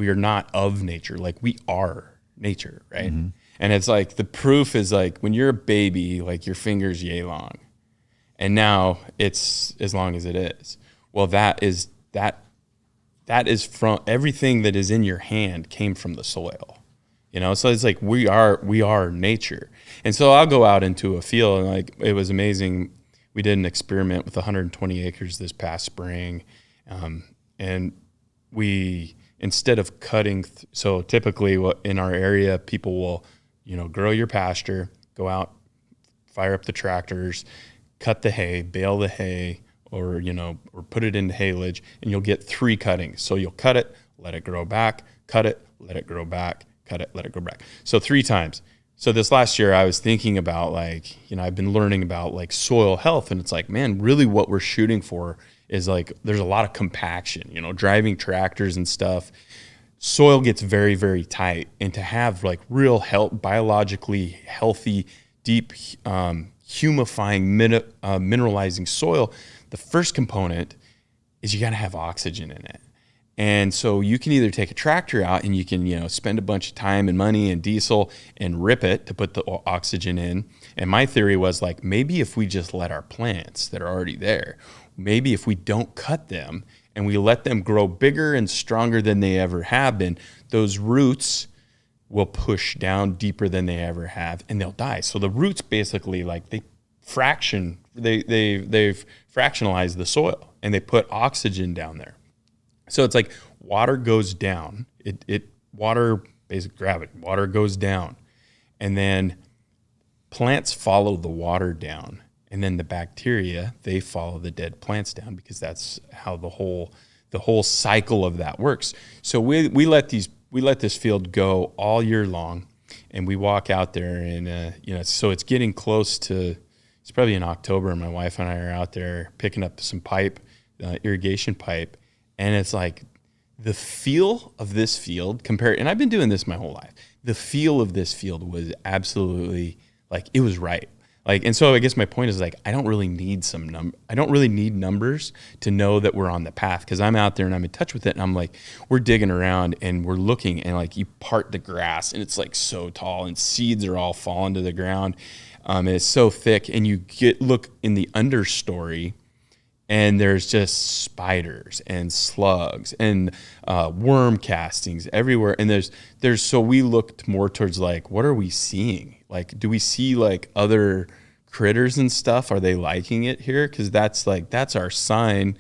are not of nature, like we are nature, right? Mm-hmm. And it's like the proof is like when you're a baby, like your finger's yay long, and now it's as long as it is. Well, that is from everything that is in your hand came from the soil, So it's like we are nature, and so I'll go out into a field, and like it was amazing. We did an experiment with 120 acres this past spring. And we, instead of cutting, so typically in our area, people will, grow your pasture, go out, fire up the tractors, cut the hay, bale the hay, or put it into haylage, and you'll get 3 cuttings. So you'll cut it, let it grow back, cut it, let it grow back, cut it, let it grow back. So 3 times. So this last year I was thinking about like, I've been learning about like soil health, and it's like, man, really what we're shooting for is like, there's a lot of compaction, driving tractors and stuff. Soil gets very, very tight, and to have like real biologically healthy, deep, humifying, mineralizing soil, the first component is you got to have oxygen in it. And so you can either take a tractor out and you can, spend a bunch of time and money and diesel and rip it to put the oxygen in. And my theory was like, maybe if we just let our plants that are already there, maybe if we don't cut them and we let them grow bigger and stronger than they ever have been, those roots will push down deeper than they ever have, and they'll die. So the roots basically, like, they fraction they've fractionalized the soil and they put oxygen down there. So it's like water goes down. Water, basic gravity, water goes down, and then plants follow the water down, and then the bacteria, they follow the dead plants down, because that's how the whole cycle of that works. So we let this field go all year long, and we walk out there, and so it's getting close to, it's probably in October. My wife and I are out there picking up some irrigation pipe, and it's like the feel of this field compared, and I've been doing this my whole life. The feel of this field was absolutely like, it was right. Like, and so I guess my point is, like, I don't really need numbers to know that we're on the path, because I'm out there and I'm in touch with it, and I'm like, we're digging around and we're looking, and like you part the grass and it's like so tall, and seeds are all falling to the ground. And it's so thick, and you look in the understory, and there's just spiders and slugs and worm castings everywhere. And so we looked more towards, like, what are we seeing? Like, do we see like other critters and stuff? Are they liking it here? Because that's our sign.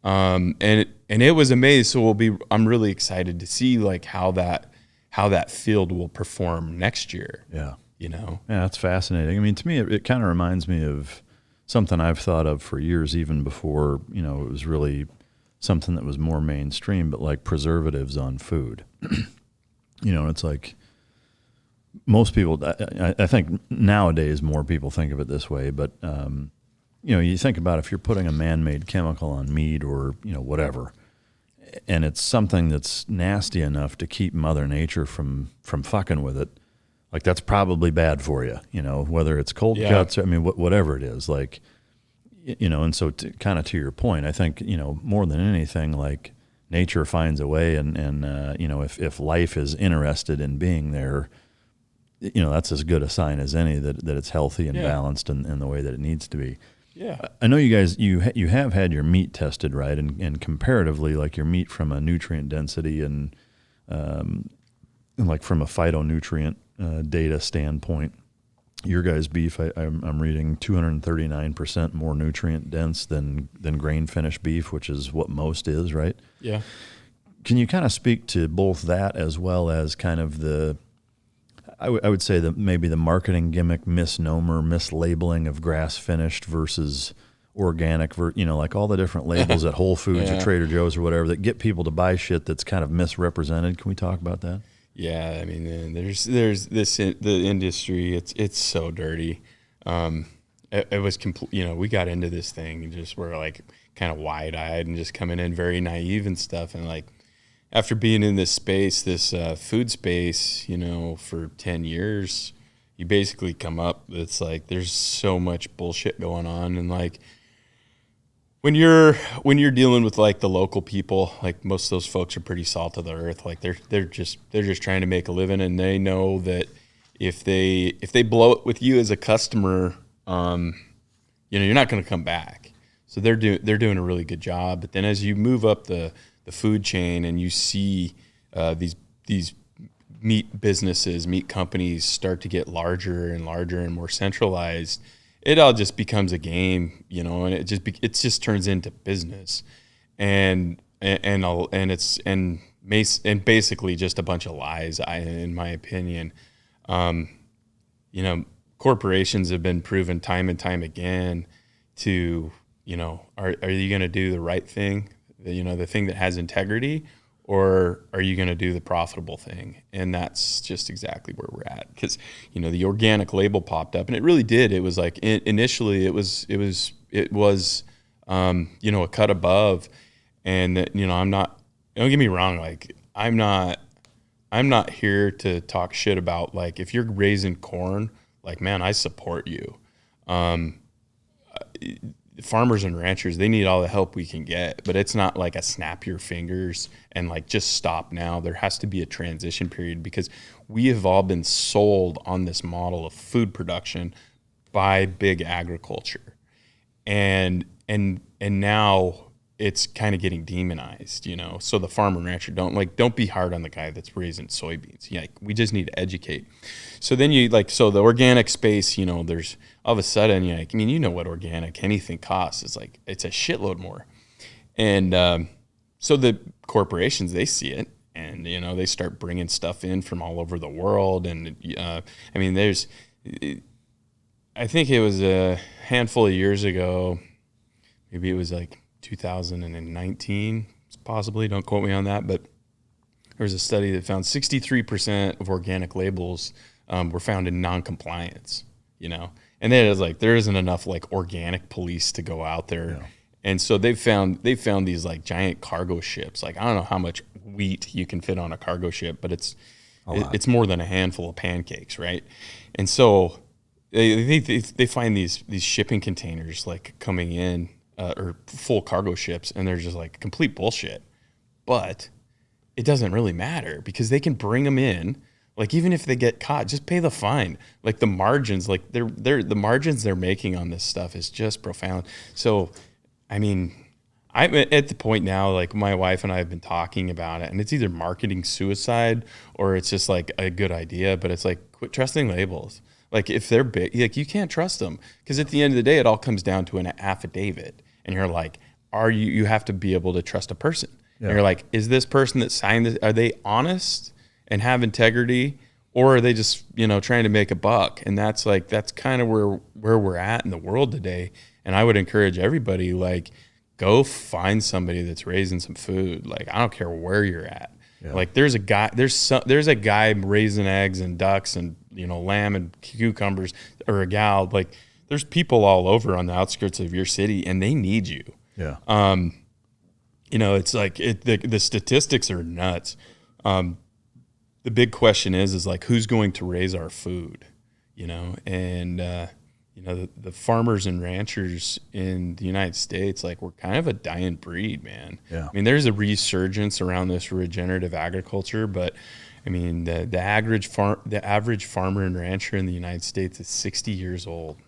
And it was amazing. So I'm really excited to see like how that field will perform next year. Yeah. Yeah, that's fascinating. I mean, to me, it kind of reminds me of something I've thought of for years, even before, it was really something that was more mainstream, but like preservatives on food. It's like most people, I think nowadays more people think of it this way, but, you think about if you're putting a man-made chemical on meat or, whatever, and it's something that's nasty enough to keep Mother Nature from fucking with it, like that's probably bad for you, whether it's cold cuts, or, I mean, whatever it is, like, and so kind of to your point, I think, more than anything, like nature finds a way, and if life is interested in being there, that's as good a sign as any that it's healthy and balanced in the way that it needs to be. Yeah. I know you guys, you have had your meat tested, right? And comparatively, like your meat from a nutrient density and like from a phytonutrient data standpoint, your guys' beef, I'm reading 239% more nutrient dense than grain finished beef, which is what most is, right? Yeah. Can you kind of speak to both that as well as kind of I would say that maybe the marketing gimmick, misnomer, mislabeling of grass finished versus organic, like all the different labels at Whole Foods or Trader Joe's or whatever that get people to buy shit that's kind of misrepresented. Can we talk about that? Yeah, I mean, there's this the industry. It's so dirty. It was complete. We got into this thing and just were like kind of wide eyed and just coming in very naive and stuff. And like after being in this space, this food space, for 10 years, you basically come up. It's like there's so much bullshit going on, and like when you're dealing with like the local people, like most of those folks are pretty salt of the earth. Like they're just trying to make a living, and they know that if they blow it with you as a customer, you're not going to come back. So they're doing a really good job. But then as you move up the food chain and you see these meat businesses, meat companies start to get larger and larger and more centralized, it all just becomes a game, and it just turns into business, and basically just a bunch of lies, in my opinion. Corporations have been proven time and time again to, are you going to do the right thing, the thing that has integrity, or are you going to do the profitable thing? And that's just exactly where we're at. Because, the organic label popped up, and it really did. It was like initially it was a cut above, and I'm not. Don't get me wrong. Like I'm not here to talk shit about, like, if you're raising corn, like, man, I support you. Farmers and ranchers, they need all the help we can get, but it's not like a snap your fingers and like just stop now. There has to be a transition period, because we have all been sold on this model of food production by big agriculture, and now it's kind of getting demonized, So the farmer and rancher don't be hard on the guy that's raising soybeans. We just need to educate. So then so the organic space, there's all of a sudden, you know what organic anything costs. It's a shitload more. And so the corporations, they see it, and, they start bringing stuff in from all over the world. And, I think it was a handful of years ago, maybe it was 2019, possibly, don't quote me on that, but there was a study that found 63% of organic labels were found in non-compliance, and then it was there isn't enough organic police to go out there. Yeah. And so they found these giant cargo ships. I don't know how much wheat you can fit on a cargo ship, but it's more than a handful of pancakes, right? And so they find these shipping containers coming in or full cargo ships, and they're just complete bullshit. But it doesn't really matter because they can bring them in. Even if they get caught, just pay the fine. The margins, the margins they're making on this stuff is just profound. So, I'm at the point now, my wife and I have been talking about it, and it's either marketing suicide or it's just a good idea, but it's quit trusting labels. If they're big, you can't trust them, because at the end of the day, it all comes down to an affidavit, and you're you have to be able to trust a person. Yeah. And you're is this person that signed this, are they honest and have integrity, or are they just, trying to make a buck? And that's kind of where we're at in the world today. And I would encourage everybody, go find somebody that's raising some food. I don't care where you're at. Yeah. There's a guy raising eggs and ducks and, lamb and cucumbers, or a gal. There's people all over on the outskirts of your city, and they need you. Yeah. It's the statistics are nuts. The big question is who's going to raise our food, and the farmers and ranchers in the United States, we're kind of a dying breed, man. Yeah. There's a resurgence around this regenerative agriculture, but the average farmer and rancher in the United States is 60 years old.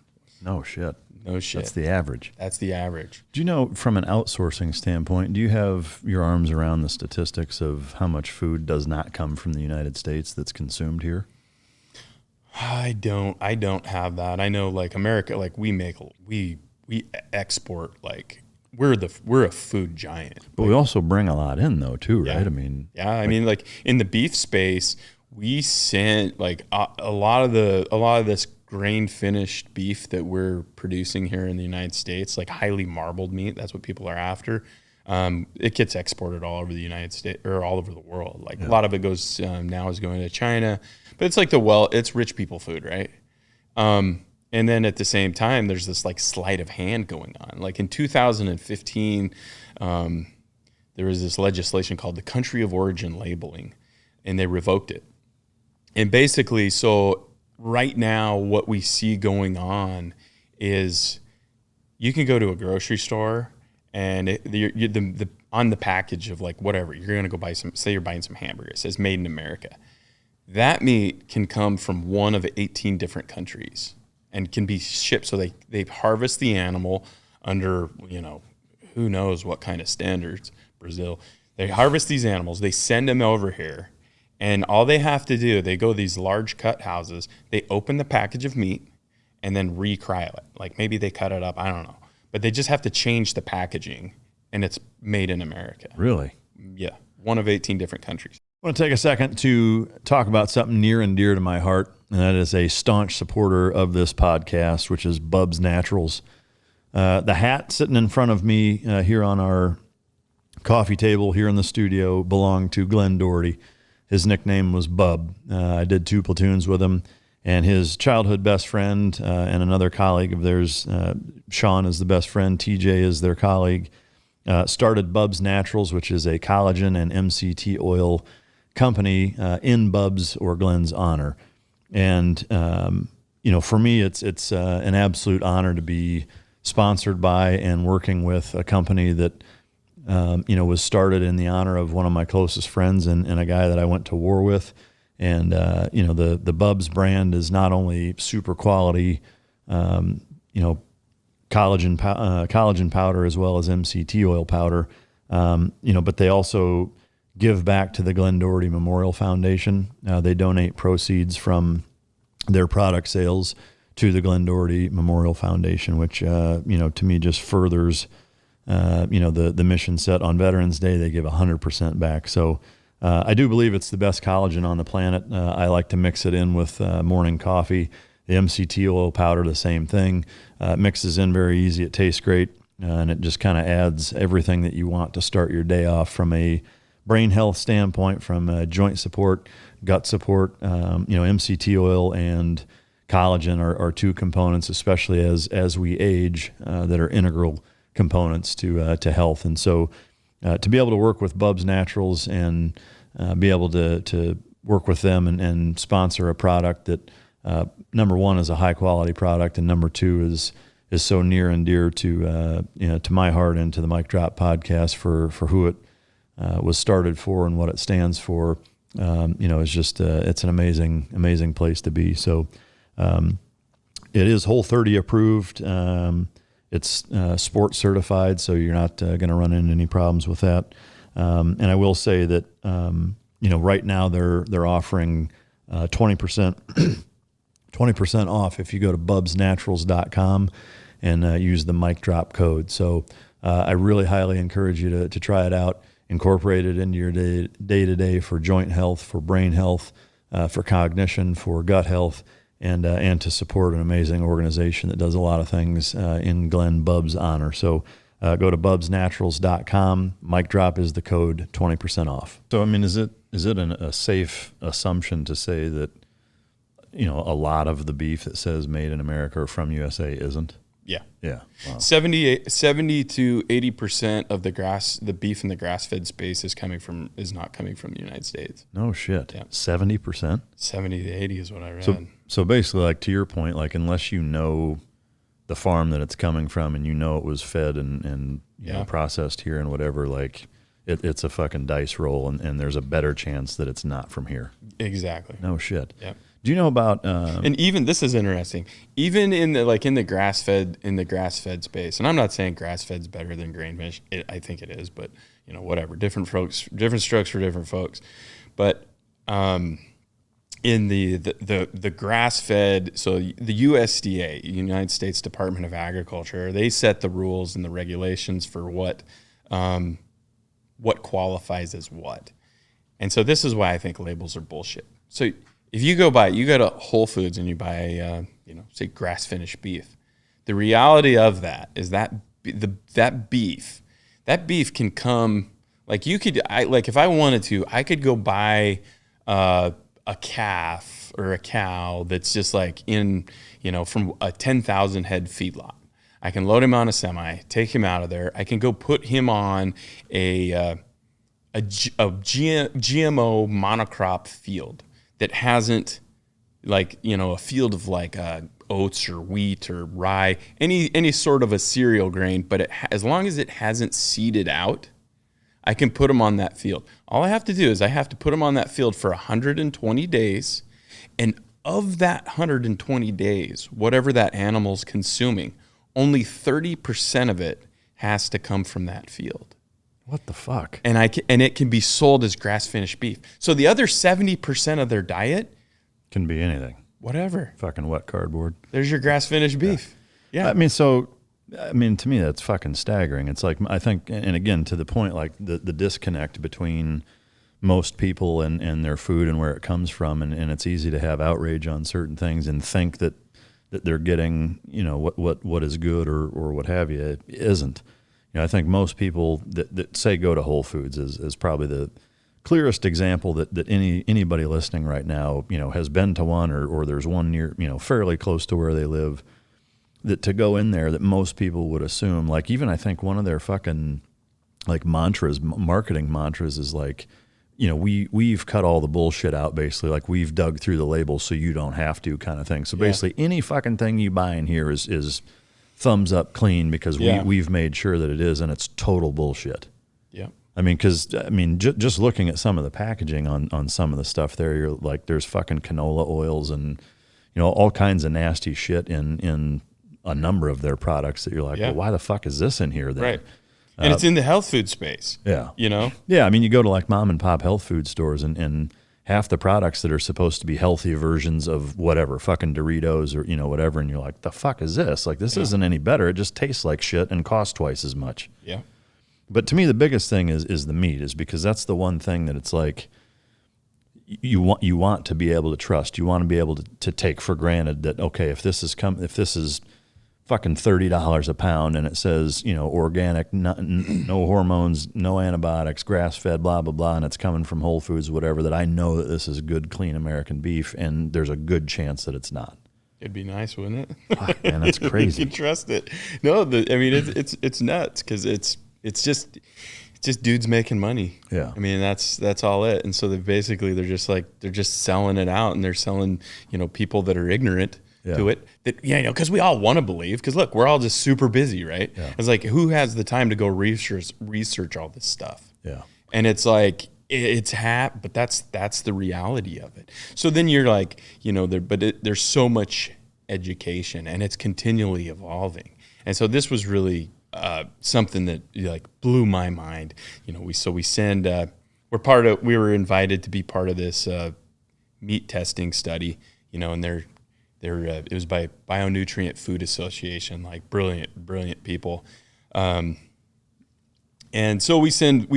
No shit. No shit. That's the average. That's the average. Do you know, from an outsourcing standpoint, do you have your arms around the statistics of how much food does not come from the United States that's consumed here? I don't have that. I know America, we export, we're a food giant. But we also bring a lot in though too, right? Yeah. In the beef space, we sent a lot of this grain finished beef that we're producing here in the United States, highly marbled meat. That's what people are after. It gets exported all over the United States, or all over the world. A lot of it goes now is going to China, but it's it's rich people food, right? And then at the same time, there's this sleight of hand going on. In 2015, there was this legislation called the Country of Origin Labeling, and they revoked it. And basically, so right now, what we see going on is you can go to a grocery store, and on the package of whatever, you're going to go buy say you're buying some hamburgers, it says made in America. That meat can come from one of 18 different countries and can be shipped. So they harvest the animal under, who knows what kind of standards, Brazil. They harvest these animals, they send them over here, and all they have to do, they go to these large cut houses, they open the package of meat and then re-cryo it. Maybe they cut it up, I don't know. But they just have to change the packaging, and it's made in America. Really? Yeah, one of 18 different countries. I want to take a second to talk about something near and dear to my heart, and that is a staunch supporter of this podcast, which is Bub's Naturals. The hat sitting in front of me here on our coffee table here in the studio belonged to Glenn Doherty. His nickname was Bub. I did 2 platoons with him, and his childhood best friend and another colleague of theirs, Sean is the best friend, TJ is their colleague, started Bub's Naturals, which is a collagen and MCT oil company in Bub's or Glenn's honor. And, for me, it's an absolute honor to be sponsored by and working with a company that, was started in the honor of one of my closest friends and a guy that I went to war with. And, the Bub's brand is not only super quality, collagen powder as well as MCT oil powder. But they also give back to the Glenn Doherty Memorial Foundation. They donate proceeds from their product sales to the Glenn Doherty Memorial Foundation, which, to me just furthers, the mission set on Veterans Day. They give 100% back. So I do believe it's the best collagen on the planet. I like to mix it in with morning coffee. The MCT oil powder, the same thing. It mixes in very easy. It tastes great. And it just kind of adds everything that you want to start your day off from a brain health standpoint, from joint support, gut support. MCT oil and collagen are two components, especially as we age, that are integral components to health. And so to be able to work with Bubs Naturals and be able to work with them and sponsor a product that number one is a high quality product, and number two is so near and dear to my heart and to the Mic Drop podcast for who it was started for and what it stands for. It's just it's an amazing place to be. So it is Whole30 approved. It's sport certified, so you're not going to run into any problems with that. And I will say that right now they're offering 20% 20% off if you go to bubsnaturals.com and use the Mic Drop code. So I really highly encourage you to try it out, incorporate it into your day-to-day for joint health, for brain health, for cognition, for gut health, and to support an amazing organization that does a lot of things in Glenn Bubs' honor. So go to bubsnaturals.com. Mic Drop is the code, 20% off. So, I mean, is it a safe assumption to say that, a lot of the beef that says made in America or from USA isn't? Yeah. Yeah. Wow. 70 to 80% of the beef in the grass-fed space is not coming from the United States. No shit. Yeah. 70%? 70 to 80 is what I read. So basically, like, to your point, like, unless you know the farm that it's coming from and it was fed and processed here and whatever, like, it's a fucking dice roll, and there's a better chance that it's not from here. Exactly. No shit. Yeah. Do you know about and even this is interesting, even in the grass fed space, and I'm not saying grass fed's better than grain finished. I think it is, but whatever, different strokes for different folks. But in the grass fed, so the USDA, United States Department of Agriculture, they set the rules and the regulations for what qualifies as what. And so this is why I think labels are bullshit. So if you go to Whole Foods and you buy, say grass-finished beef, the reality of that is that beef can come, like if I wanted to, I could go buy a calf or a cow that's just like from a 10,000 head feedlot. I can load him on a semi, take him out of there. I can go put him on a GMO monocrop field that hasn't, a field of oats or wheat or rye, any sort of a cereal grain, but as long as it hasn't seeded out, I can put them on that field. All I have to do is I have to put them on that field for 120 days, and of that 120 days, whatever that animal's consuming, only 30% of it has to come from that field. What the fuck? And it can be sold as grass-finished beef. So the other 70% of their diet can be anything. Whatever. Fucking wet cardboard. There's your grass-finished beef. Yeah. I mean, to me, that's fucking staggering. It's like, I think, and again, to the point, like the disconnect between most people and their food and where it comes from, and it's easy to have outrage on certain things and think that they're getting, what is good or what have you. It isn't. I think most people that say go to Whole Foods is probably the clearest example that anybody listening right now, has been to one or there's one near, fairly close to where they live, that to go in there, that most people would assume, like, even I think one of their fucking like marketing mantras is like, we've cut all the bullshit out, basically, like we've dug through the labels so you don't have to, kind of thing. So basically any fucking thing you buy in here is thumbs up clean because we've made sure that it is, and it's total bullshit. Yeah. I mean, just looking at some of the packaging on some of the stuff there, you're like, there's fucking canola oils and, all kinds of nasty shit in a number of their products that you're like, well, why the fuck is this in here then? Right. And it's in the health food space. Yeah. You know? Yeah. I mean, you go to like mom and pop health food stores and half the products that are supposed to be healthy versions of whatever, fucking Doritos or, you know, whatever. And you're like, the fuck is this? Like, this isn't any better. It just tastes like shit and costs twice as much. Yeah. But to me, the biggest thing is the meat, is because that's the one thing that it's like, you want to be able to trust. You want to be able to take for granted that, okay, if this is fucking $30 a pound and it says, you know, organic, no hormones, no antibiotics, grass-fed, blah, blah, blah, and it's coming from Whole Foods, whatever, that I know that this is good, clean American beef, and there's a good chance that it's not. It'd be nice, wouldn't it? Fuck, man, that's crazy. You can trust it. No, I mean, it's nuts because it's just dudes making money. Yeah. I mean, that's all it. And so they're just selling it out, and they're selling, you know, people that are ignorant to it. That, you know, because we all want to believe. Because look, we're all just super busy, right? Yeah. It's like, who has the time to go research all this stuff? Yeah. And it's like but that's the reality of it. So then you're like, you know, there's so much education, and it's continually evolving. And so this was really something that like blew my mind. You know, we send we were invited to be part of this meat testing study. You know, and it was by Bionutrient Food Association, like brilliant people. And so we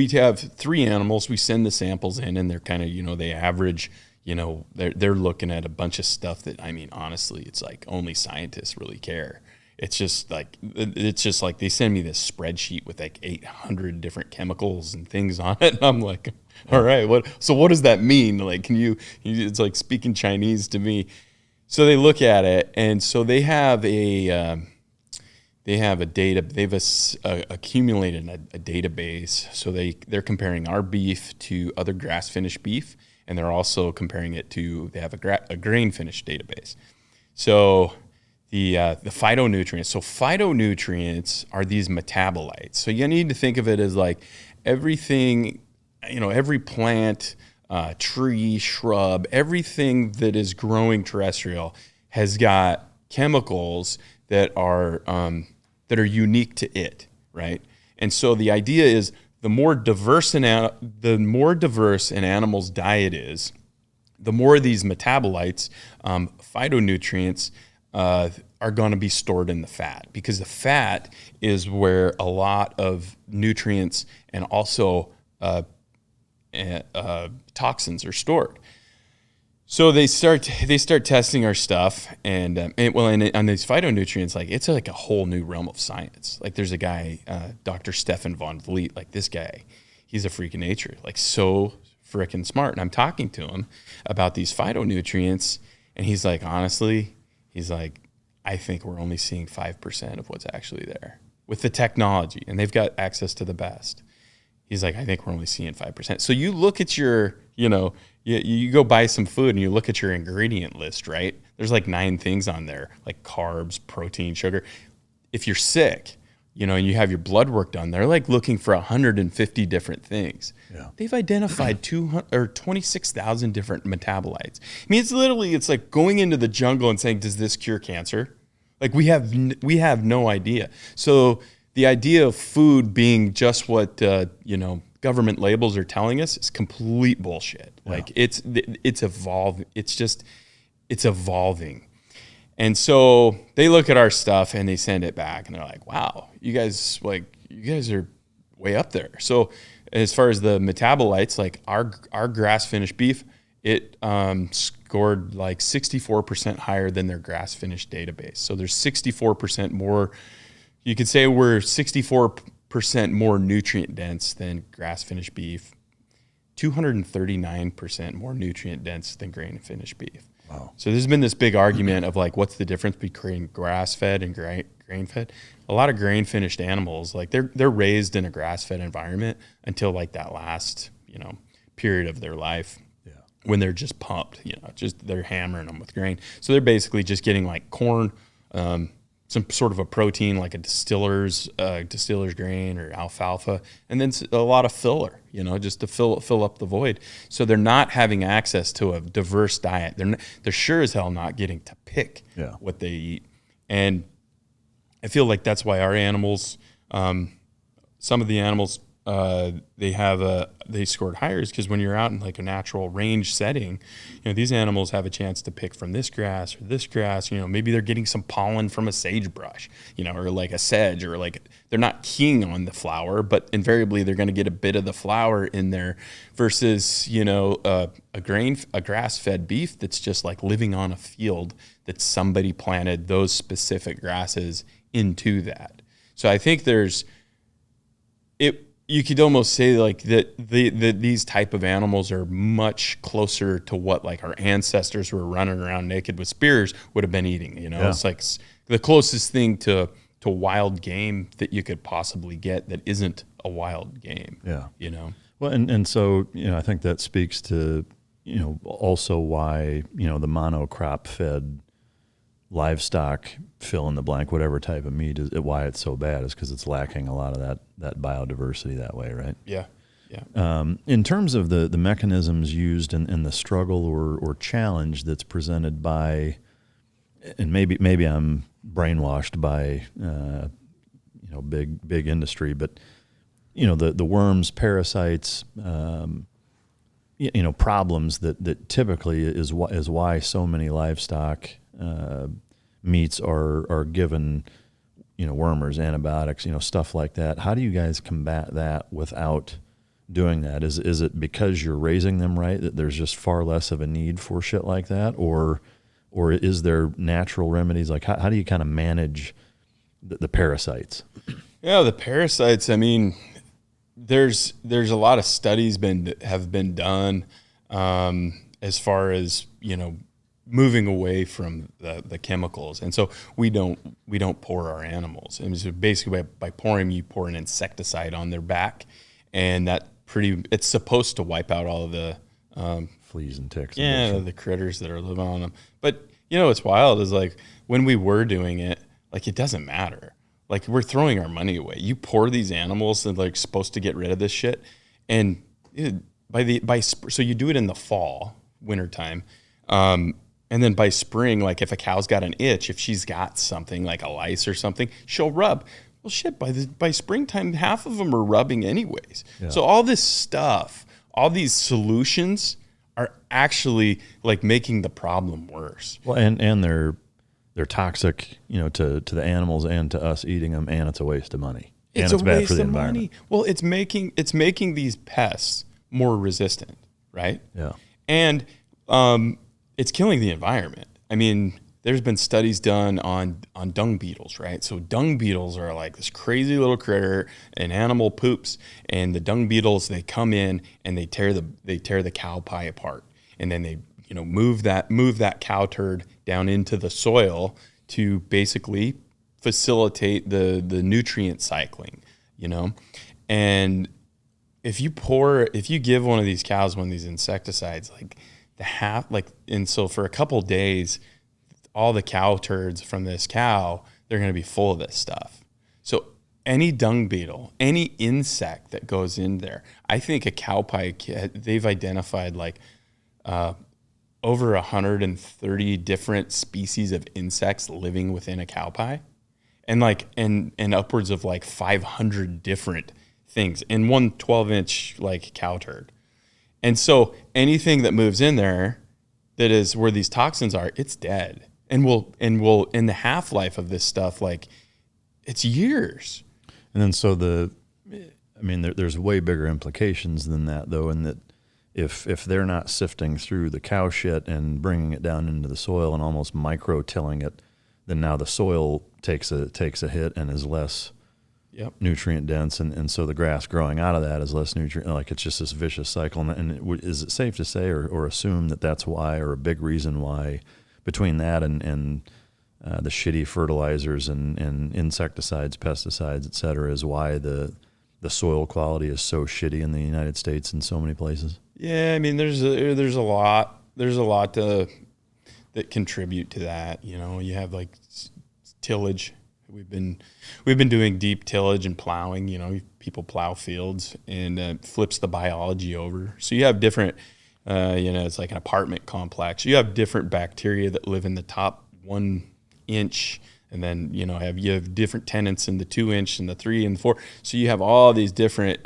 have 3 animals. We send the samples in, and they're kind of, you know, they average, you know, they're looking at a bunch of stuff that, I mean, honestly, it's like only scientists really care. It's just like they send me this spreadsheet with like 800 different chemicals and things on it. And I'm like, all right, what does that mean? Like, it's like speaking Chinese to me. So they look at it, and so they have a data. They've accumulated a database. So they're comparing our beef to other grass finished beef, and they're also comparing it to, they have a grain finished database. So the phytonutrients. So phytonutrients are these metabolites. So you need to think of it as like everything, you know, every plant, tree, shrub, everything that is growing terrestrial has got chemicals that are unique to it, right? And so the idea is the more diverse an animal's diet is, the more these metabolites, phytonutrients, are going to be stored in the fat, because the fat is where a lot of nutrients and also toxins are stored. So they start testing our stuff, and on these phytonutrients, like it's like a whole new realm of science. Like there's a guy, Dr. Stefan von Vliet, like this guy, he's a freak of nature, like so freaking smart. And I'm talking to him about these phytonutrients, and he's like, honestly, I think we're only seeing 5% of what's actually there with the technology, and they've got access to the best. He's like, I think we're only seeing 5%. So you look at your, you know, you go buy some food and you look at your ingredient list, right? There's like 9 things on there, like carbs, protein, sugar. If you're sick, you know, and you have your blood work done, they're like looking for 150 different things. Yeah. They've identified 26,000 different metabolites. I mean, it's like going into the jungle and saying, does this cure cancer? Like we have no idea. So the idea of food being just what, you know, government labels are telling us is complete bullshit. Yeah. Like it's evolving. It's evolving. And so they look at our stuff and they send it back and they're like, wow, you guys are way up there. So as far as the metabolites, like our grass finished beef, it scored like 64% higher than their grass finished database. So there's 64% more. You could say we're 64% more nutrient dense than grass finished beef, 239% more nutrient dense than grain finished beef. Wow. So there's been this big argument of like, what's the difference between grass fed and grain fed? A lot of grain finished animals, like they're raised in a grass fed environment until like that last, you know, period of their life. Yeah. When they're just pumped, you know, just they're hammering them with grain. So they're basically just getting like corn, some sort of a protein like a distiller's grain or alfalfa, and then a lot of filler, you know, just to fill up the void. So they're not having access to a diverse diet. They're sure as hell not getting to pick what they eat. And I feel like that's why our animals, some of the animals, they scored higher, is because when you're out in like a natural range setting, these animals have a chance to pick from this grass or this grass. Maybe they're getting some pollen from a sagebrush, or like a sedge, or like they're not keying on the flower, but invariably they're going to get a bit of the flower in there versus, a grass-fed beef that's just like living on a field that somebody planted those specific grasses into that. So I think you could almost say like that these type of animals are much closer to what like our ancestors who were running around naked with spears would have been eating. Yeah. It's like the closest thing to wild game that you could possibly get that isn't a wild game. Yeah. Well, and so I think that speaks to also why the monocrop fed livestock, fill in the blank, whatever type of meat is, why it's so bad is because it's lacking a lot of that biodiversity that way, right? Yeah. In terms of the mechanisms used in the struggle or challenge that's presented by, and maybe I'm brainwashed by big industry, but the worms, parasites, problems that typically is why so many livestock meats are given, wormers, antibiotics, stuff like that. How do you guys combat that without doing that? Is it because you're raising them right that there's just far less of a need for shit like that, or is there natural remedies? Like how do you kind of manage the parasites? Yeah, the parasites. I mean, there's a lot of studies have been done as far as moving away from the chemicals, and so we don't pour our animals. And so basically, by pouring, you pour an insecticide on their back, and it's supposed to wipe out all of the fleas and ticks. Yeah, the critters that are living on them. But what's wild is like when we were doing it, like it doesn't matter. Like we're throwing our money away. You pour these animals and like supposed to get rid of this shit, and so you do it in the fall, wintertime. And then by spring, like if a cow's got an itch, if she's got something like a lice or something, she'll rub. Well, shit, by springtime, half of them are rubbing anyways. Yeah. So all this stuff, all these solutions are actually like making the problem worse. Well, and they're toxic, to the animals and to us eating them, and it's a waste of money. It's bad waste for the of environment. Money. Well, it's making these pests more resistant, right? Yeah. And it's killing the environment. I mean, there's been studies done on dung beetles, right? So dung beetles are like this crazy little critter, an animal poops, and the dung beetles, they come in and they tear the cow pie apart, and then they move that cow turd down into the soil to basically facilitate the nutrient cycling, and if you give one of these cows one of these insecticides, and so for a couple of days, all the cow turds from this cow, they're going to be full of this stuff. So any dung beetle, any insect that goes in there, I think a cow pie, they've identified like over 130 different species of insects living within a cow pie, and upwards of like 500 different things in one 12-inch like cow turd. And so anything that moves in there that is where these toxins are, it's dead. And will in the half-life of this stuff, like it's years. And then so there's way bigger implications than that though, in that if they're not sifting through the cow shit and bringing it down into the soil and almost micro-tilling it, then now the soil takes a hit and is less nutrient dense, and so the grass growing out of that is less nutrient. Like it's just this vicious cycle. And is it safe to say or assume that that's why, or a big reason why, between that and the shitty fertilizers and insecticides, pesticides, et cetera, is why the soil quality is so shitty in the United States in so many places? Yeah, I mean, there's a lot that contribute to that. You have like tillage. We've been doing deep tillage and plowing. People plow fields, and it flips the biology over. So you have different, it's like an apartment complex. You have different bacteria that live in the top 1 inch And then, you know, you have different tenants in the 2-inch and the 3 and the 4. So you have all these different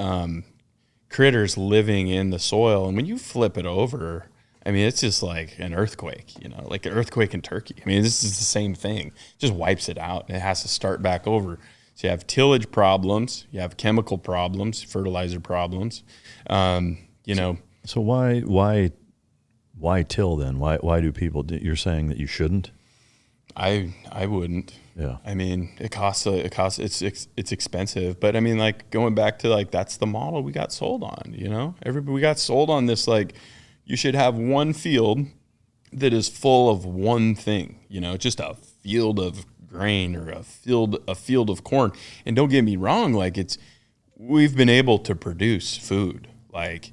critters living in the soil. And when you flip it over, I mean, it's just like an earthquake, you know, like an earthquake in Turkey. I mean, this is the same thing. It just wipes it out and it has to start back over. So you have tillage problems, you have chemical problems, fertilizer problems, you know. So why till then? Why do people? You're saying that you shouldn't? I wouldn't. Yeah. I mean, it's expensive, but I mean, like going back to like, that's the model we got sold on, you know, we got sold on this, like you should have one field that is full of one thing, you know, just a field of grain or a field of corn. And don't get me wrong, like we've been able to produce food. Like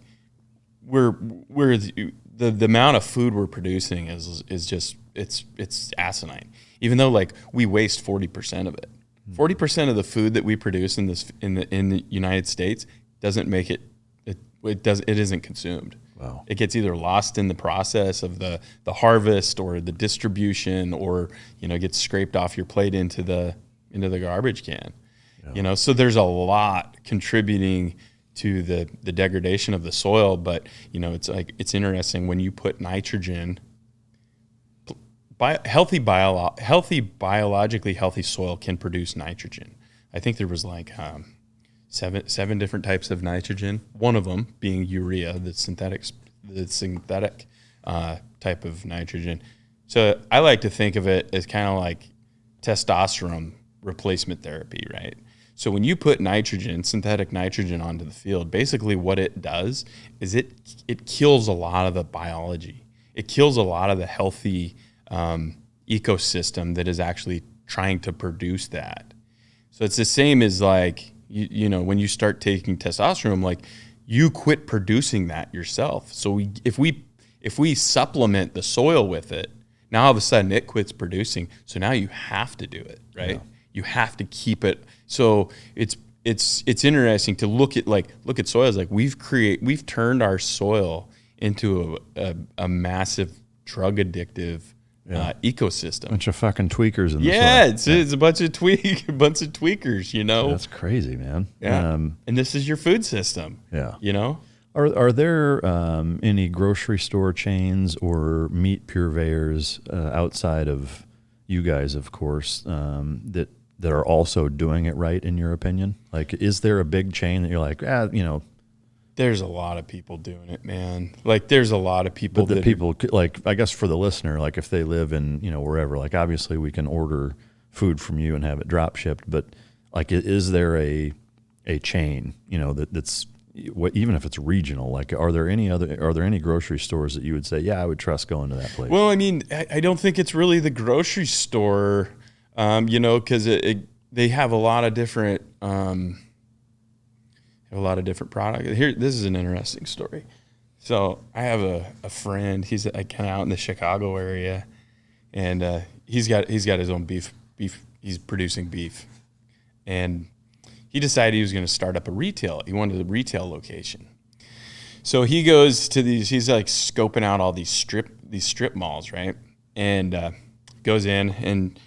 the amount of food we're producing is just, it's asinine. Even though like we waste 40% of it. 40% of the food that we produce in the United States doesn't make it isn't consumed. Wow. It gets either lost in the process of the harvest or the distribution, or, you know, gets scraped off your plate into the garbage can. Yeah. You know, so there's a lot contributing to the degradation of the soil. But, you know, it's interesting when you put nitrogen. Biologically healthy soil can produce nitrogen. I think there was like seven different types of nitrogen. One of them being urea, the synthetic type of nitrogen. So I like to think of it as kind of like testosterone replacement therapy, right? So when you put synthetic nitrogen onto the field, basically what it does is it kills a lot of the biology. It kills a lot of the healthy ecosystem that is actually trying to produce that. So it's the same as like, you know, when you start taking testosterone, like you quit producing that yourself. So if we supplement the soil with it, now all of a sudden it quits producing. So now you have to do it, right? Yeah. You have to keep it. So it's interesting to look at soils. Like we've turned our soil into a massive drug addictive ecosystem. Bunch of fucking tweakers in the soil. It's a bunch of tweakers, you know. That's crazy, man. Yeah. And this is your food system. Yeah. You know? Are there any grocery store chains or meat purveyors outside of you guys, of course, that are also doing it right, in your opinion? Like, is there a big chain that you're like, you know? There's a lot of people doing it, man. Like, there's a lot of people. But people, like, I guess for the listener, like, if they live in, you know, wherever, like, obviously we can order food from you and have it drop shipped. But, like, is there a chain, you know, that's even if it's regional? Like, are there any grocery stores that you would say, yeah, I would trust going to that place? Well, I mean, I don't think it's really the grocery store, you know, because they have a lot of different. Have a lot of different products. Here, this is an interesting story. So I have a friend. He's kind of out in the Chicago area, and he's got his own beef. He's producing beef, and he decided he was going to start up He wanted a retail location. So he goes to these. He's like scoping out all these strip malls, right? And goes in and.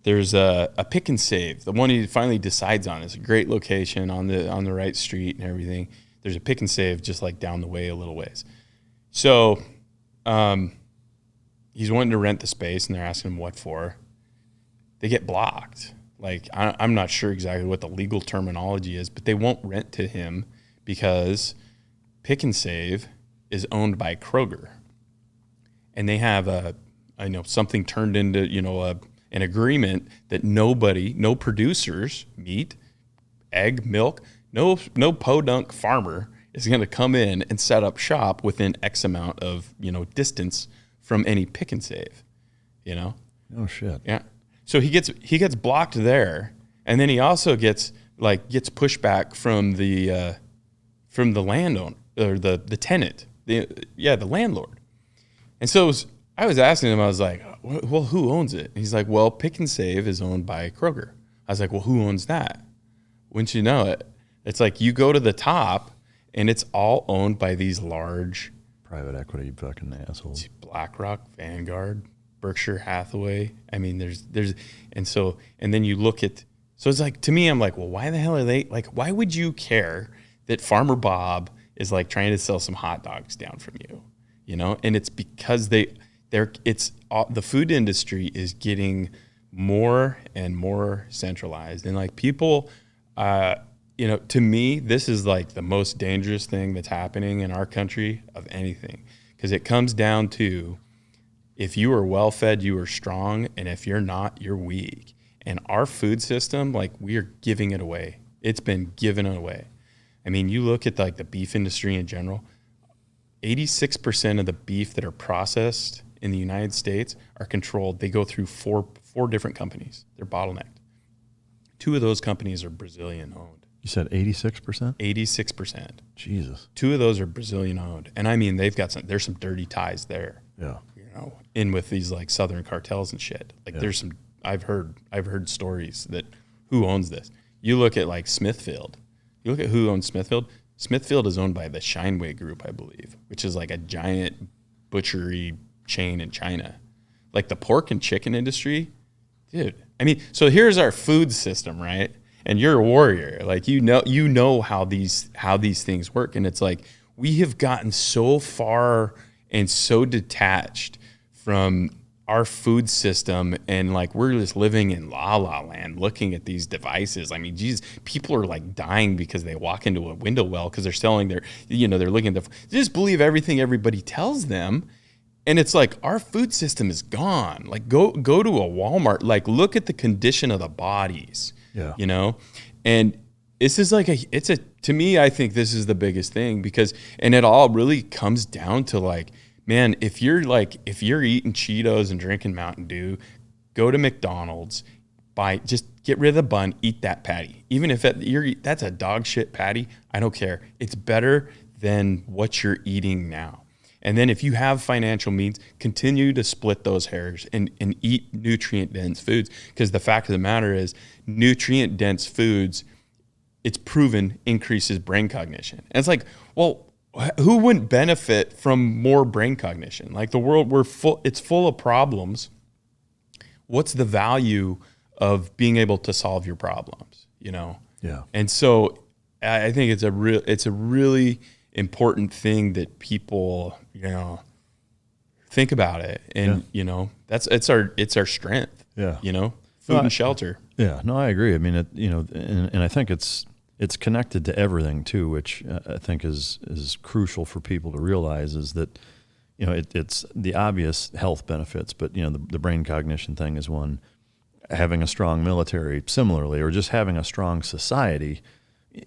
There's a Pick and Save. The one he finally decides on is a great location on the right street and everything. There's a Pick and Save just like down the way a little ways. So he's wanting to rent the space, and they're asking him what for. They get blocked. Like, I'm not sure exactly what the legal terminology is, but they won't rent to him because Pick and Save is owned by Kroger. And they have something turned into, you know, an agreement that no producers, meat, egg, milk, no podunk farmer is going to come in and set up shop within X amount of, you know, distance from any Pick and Save, you know? Oh shit. Yeah. So he gets blocked there, and then he also gets pushback from the landowner or the tenant, the landlord. And so I was asking him, I was like, well, who owns it? And he's like, well, Pick and Save is owned by Kroger. I was like, well, who owns that? Wouldn't you know it? It's like you go to the top, and it's all owned by these large private equity fucking assholes. BlackRock, Vanguard, Berkshire Hathaway. I mean, and then you look at, so it's like, to me, I'm like, well, why the hell are they, like, why would you care that Farmer Bob is like trying to sell some hot dogs down from you, you know? And it's because the food industry is getting more and more centralized. And like people, you know, to me, this is like the most dangerous thing that's happening in our country of anything. Because it comes down to, if you are well fed, you are strong. And if you're not, you're weak. And our food system, like, we are giving it away. It's been given away. I mean, you look at like the beef industry in general, 86% of the beef that are processed in the United States are controlled. They go through four different companies. They're bottlenecked. 2 of those companies are Brazilian owned. You said 86%? 86%. Jesus. 2 of those are Brazilian owned. And I mean, there's some dirty ties there. Yeah. You know, in with these like Southern cartels and shit. Like there's some, I've heard stories that who owns this. You look at like Smithfield. You look at who owns Smithfield. Smithfield is owned by the Shineway Group, I believe, which is like a giant butchery chain in China. Like the pork and chicken industry, dude. I mean, so here's our food system, right? And you're a warrior. Like, you know how these things work. And it's like, we have gotten so far and so detached from our food system, and like we're just living in la la land looking at these devices. I mean, geez, people are like dying because they walk into a window well because they're selling their, you know, they're looking to just believe everything everybody tells them. And it's like, our food system is gone. Like, go to a Walmart, like look at the condition of the bodies, you know? And this is like to me, I think this is the biggest thing, because, and it all really comes down to like, man, if you're eating Cheetos and drinking Mountain Dew, go to McDonald's, just get rid of the bun, eat that patty. Even if that's a dog shit patty, I don't care. It's better than what you're eating now. And then if you have financial means, continue to split those hairs and eat nutrient-dense foods, because the fact of the matter is, nutrient-dense foods, it's proven, increases brain cognition. And it's like, well, who wouldn't benefit from more brain cognition? Like, the world, it's full of problems. What's the value of being able to solve your problems, you know? Yeah. And so I think it's a really important thing that people, you know, think about it. And, you know, it's our strength, you know, food and shelter. Yeah, no, I agree. I mean, and I think it's connected to everything too, which I think is crucial for people to realize, is that, you know, it's the obvious health benefits, but, you know, the brain cognition thing is one. Having a strong military, similarly, or just having a strong society.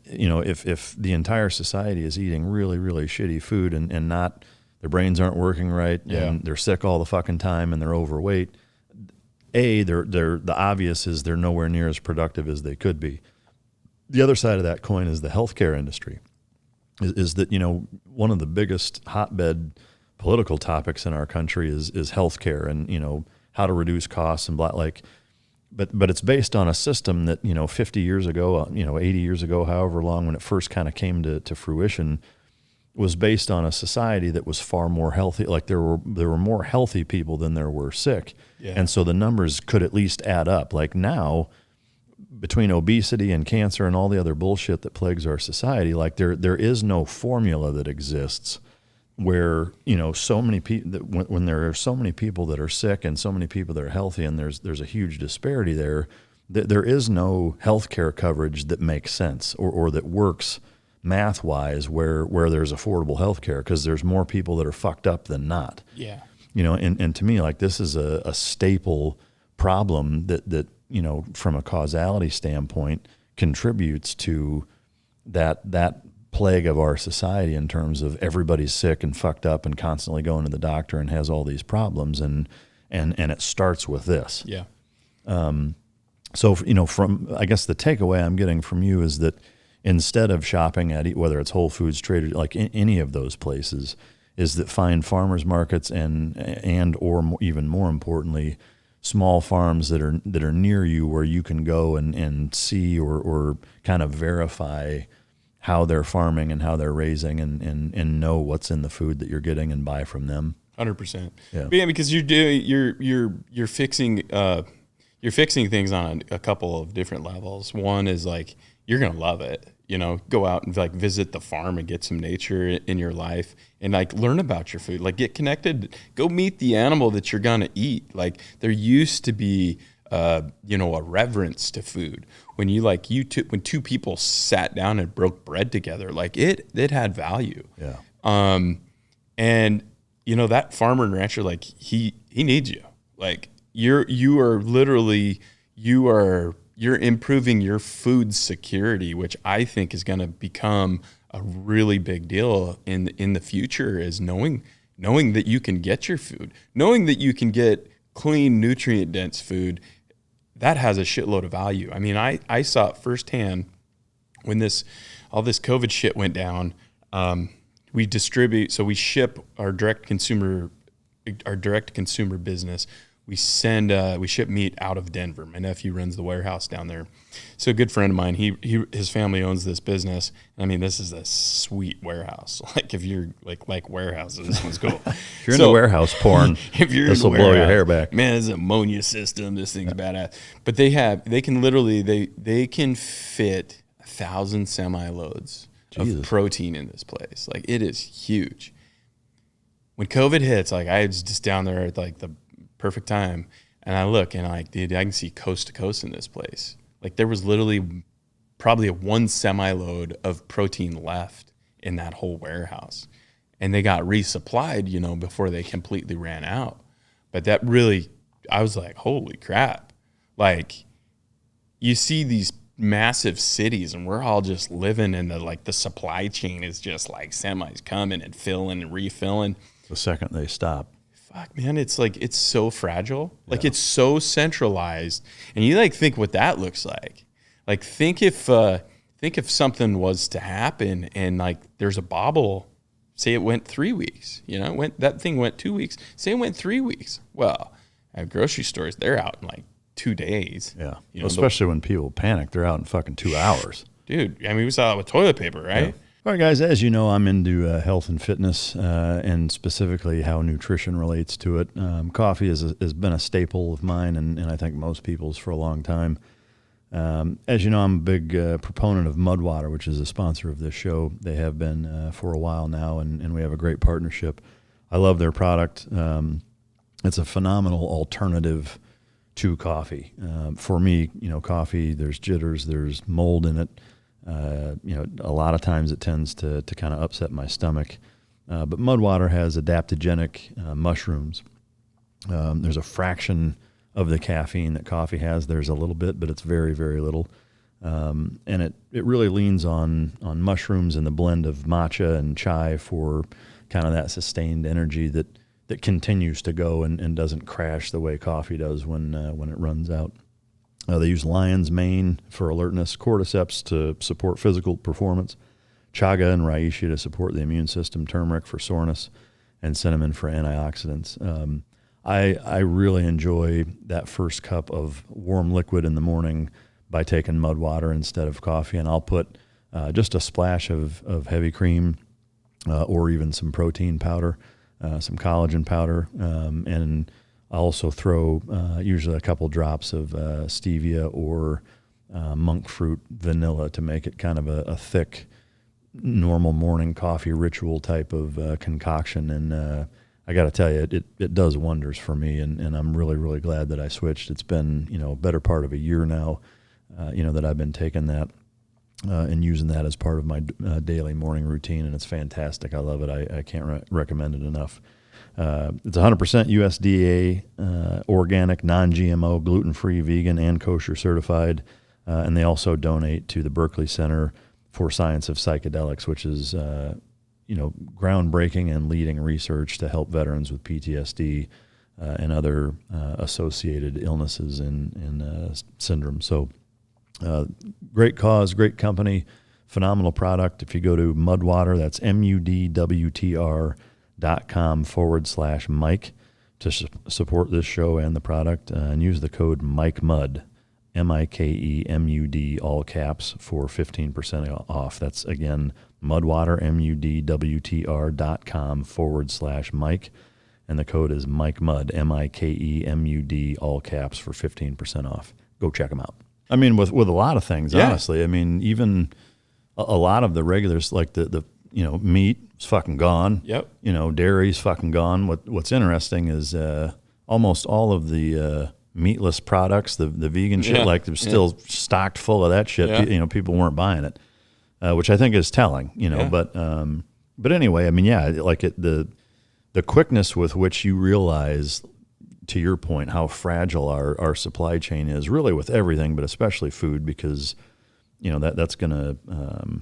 You know, if the entire society is eating really, really shitty food and not, their brains aren't working right, and they're sick all the fucking time and they're overweight, the obvious is they're nowhere near as productive as they could be. The other side of that coin is the healthcare industry. Is that, you know, one of the biggest hotbed political topics in our country is healthcare, and, you know, how to reduce costs and But it's based on a system that, you know, 50 years ago, you know, 80 years ago, however long, when it first kind of came to fruition, was based on a society that was far more healthy. Like, there were more healthy people than there were sick. Yeah. And so the numbers could at least add up. Like, now, between obesity and cancer and all the other bullshit that plagues our society, like, there is no formula that exists where, you know, so many people, when there are so many people that are sick and so many people that are healthy, and there's a huge disparity there, there is no healthcare coverage that makes sense or that works math-wise where there's affordable healthcare, because there's more people that are fucked up than not. Yeah. You know, and to me, like, this is a staple problem that, you know, from a causality standpoint, contributes to that plague of our society, in terms of everybody's sick and fucked up and constantly going to the doctor and has all these problems, and it starts with this. Yeah. So, you know, from, I guess the takeaway I'm getting from you is that instead of shopping at, whether it's Whole Foods, Trader, like any of those places, is that find farmers markets and or even more importantly, small farms that are near you, where you can go and see or kind of verify how they're farming and how they're raising, and know what's in the food that you're getting and buy from them. 100%. Yeah. Yeah, because you're fixing things on a couple of different levels. One is like you're gonna love it. Go out and like visit the farm and get some nature in your life and like learn about your food. Like get connected. Go meet the animal that you're gonna eat. Like there used to be a reverence to food when when two people sat down and broke bread together. Like it had value. Yeah. And that farmer and rancher, like he needs you. Like you're improving your food security, which I think is going to become a really big deal in the future, is knowing that you can get your food, knowing that you can get clean, nutrient dense food. That has a shitload of value. I mean, I saw it firsthand when all this COVID shit went down. We ship our direct consumer business. We ship meat out of Denver. My nephew runs the warehouse down there. So a good friend of mine, his family owns this business. I mean, this is a sweet warehouse. Like if you're like warehouses, this one's cool. If you're into warehouse porn, this will blow your hair back. Man, it's an ammonia system. This thing's badass. But they can fit 1,000 semi-loads of protein in this place. Like it is huge. When COVID hits, like I was just down there at like the perfect time, and I look and like, dude, I can see coast to coast in this place. Like there was literally probably one semi-load of protein left in that whole warehouse, and they got resupplied, before they completely ran out. But that really, I was like, holy crap! Like you see these massive cities, and we're all just living in the supply chain is just like semis coming and filling and refilling. The second they stop. Fuck, man, it's like it's so fragile. Like it's so centralized, and you like think what that looks like. Like think if something was to happen and like there's a bobble, say it went 3 weeks, that thing went 2 weeks. Say it went 3 weeks. Well, at grocery stores, they're out in like 2 days. Yeah, especially when people panic, they're out in fucking 2 hours. Dude, I mean, we saw it with toilet paper, right? Yeah. All right, guys, as you know, I'm into health and fitness and specifically how nutrition relates to it. Coffee has been a staple of mine and I think most people's for a long time. As you know, I'm a big proponent of Mudwater, which is a sponsor of this show. They have been for a while now, and we have a great partnership. I love their product. It's a phenomenal alternative to coffee. For me, coffee, there's jitters, there's mold in it. A lot of times it tends to kind of upset my stomach. But Mudwater has adaptogenic mushrooms. There's a fraction of the caffeine that coffee has. There's a little bit, but it's very, very little. And it really leans on mushrooms and the blend of matcha and chai for kind of that sustained energy that continues to go and doesn't crash the way coffee does when it runs out. They use lion's mane for alertness, cordyceps to support physical performance, chaga and reishi to support the immune system, turmeric for soreness, and cinnamon for antioxidants. I really enjoy that first cup of warm liquid in the morning by taking Mudwater instead of coffee, and I'll put just a splash of heavy cream or even some protein powder, some collagen powder, and I also throw usually a couple drops of stevia or monk fruit vanilla to make it kind of a thick, normal morning coffee ritual type of concoction. And I got to tell you, it does wonders for me, and I'm really, really glad that I switched. It's been, a better part of a year now, that I've been taking that and using that as part of my daily morning routine, and it's fantastic. I love it. I can't recommend it enough. It's 100% USDA, organic, non-GMO, gluten-free, vegan, and kosher certified. And they also donate to the Berkeley Center for Science of Psychedelics, which is, groundbreaking and leading research to help veterans with PTSD and other associated illnesses and syndromes. So great cause, great company, phenomenal product. If you go to Mudwater, that's mudwtr.com/Mike to support this show and the product, and use the code MikeMud, MIKEMUD, all caps, for 15% off. That's again Mudwater, MUDWTR.com/Mike. and the code is Mike Mudd, MIKEMUD, all caps, for 15% off. Go check them out. I mean, with a lot of things, honestly. I mean, even a lot of the regulars, like the meat is fucking gone. Yep. Dairy's fucking gone. What's interesting is almost all of the meatless products, the vegan shit, like they're still stocked full of that shit. Yeah. People weren't buying it, which I think is telling. But anyway, I mean, the quickness with which you realize, to your point, how fragile our supply chain is, really with everything, but especially food, because that's going to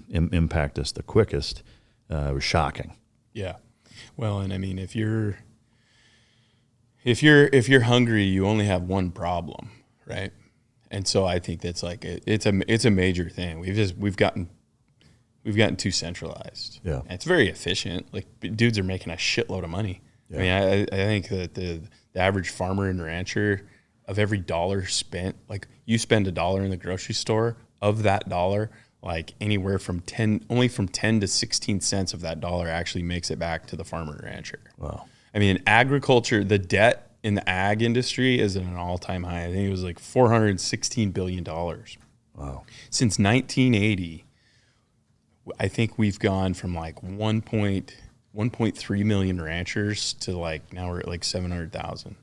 impact us the quickest. Was shocking. Yeah. Well, and I mean, if you're hungry, you only have one problem, right? And so I think that's like it's a major thing. We've gotten too centralized. Yeah. And it's very efficient. Like, dudes are making a shitload of money. Yeah. I mean, I think that the average farmer and rancher, of every dollar spent, like, you spend $1 in the grocery store, of that dollar, like anywhere from 10 to 16 cents of that dollar actually makes it back to the farmer and rancher. Wow. I mean, agriculture, the debt in the ag industry is at an all-time high. I think it was like $416 billion. Wow. Since 1980, I think we've gone from like 1.3 million ranchers to like now we're at like 700,000.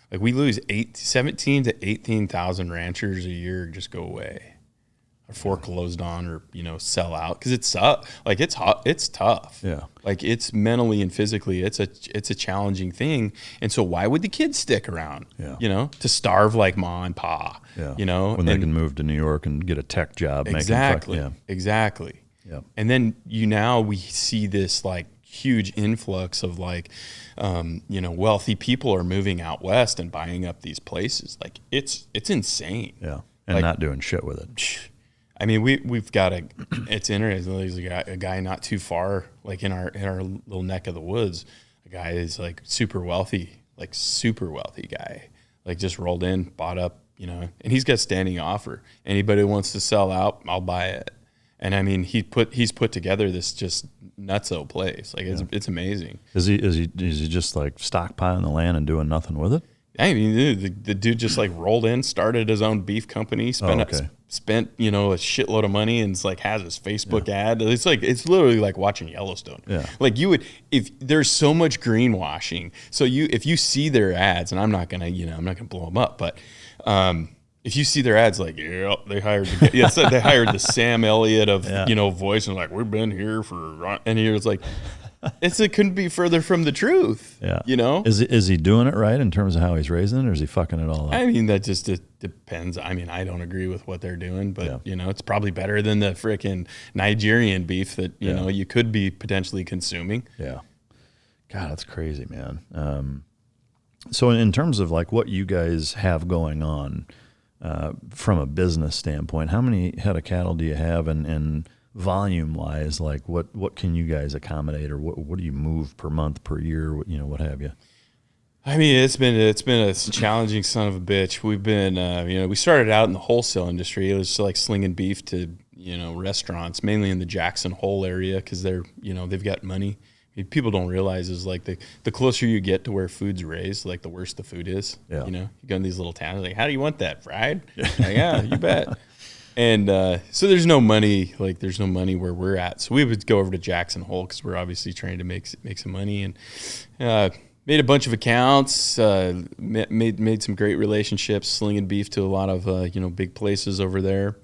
Like, we lose 17 to 18,000 ranchers a year just go away, or foreclosed on, or sell out, because it's like it's tough. Yeah. Like, it's mentally and physically it's a challenging thing. And so why would the kids stick around? Yeah. To starve like ma and pa. Yeah. When they can move to New York and get a tech job. Exactly. Exactly. Yeah. And then we see this like huge influx of like, wealthy people are moving out west and buying up these places. Like, it's insane. Yeah. And like, not doing shit with it. I mean, we've got it's interesting. There's a guy not too far, like in our little neck of the woods. A guy is like super wealthy guy. Like, just rolled in, bought up, and he's got standing offer. Anybody who wants to sell out, I'll buy it. And I mean, he's put together this just nutso place. Like, it's amazing. Is he just like stockpiling the land and doing nothing with it? I mean, the dude just like rolled in, started his own beef company, spent a shitload of money, and it's like has his Facebook ad. It's literally like watching Yellowstone. Yeah. Like, if there's so much greenwashing. So if you see their ads, and I'm not gonna blow them up, but if you see their ads, like, they hired they hired the Sam Elliott of voice, and like, we've been here for, and it's like, it couldn't be further from the truth. Yeah. Is he doing it right in terms of how he's raising it, or is he fucking it all up? I mean, that just depends. I mean, I don't agree with what they're doing, but it's probably better than the freaking Nigerian beef that you could be potentially consuming. Yeah. God, that's crazy, man. So in terms of like what you guys have going on, from a business standpoint, how many head of cattle do you have, and volume wise, like what can you guys accommodate, or what do you move per month, per year, what have you? I mean, it's been a challenging son of a bitch. We've been, we started out in the wholesale industry. It was like slinging beef to, restaurants, mainly in the Jackson Hole area, because they're, they've got money. I mean, people don't realize is like the closer you get to where food's raised, like the worse the food is. Yeah. You go in these little towns, like, how do you want that, fried? Like, yeah, you bet. And so there's no money where we're at. So we would go over to Jackson Hole, because we're obviously trying to make some money, and made a bunch of accounts, made some great relationships, slinging beef to a lot of big places over there.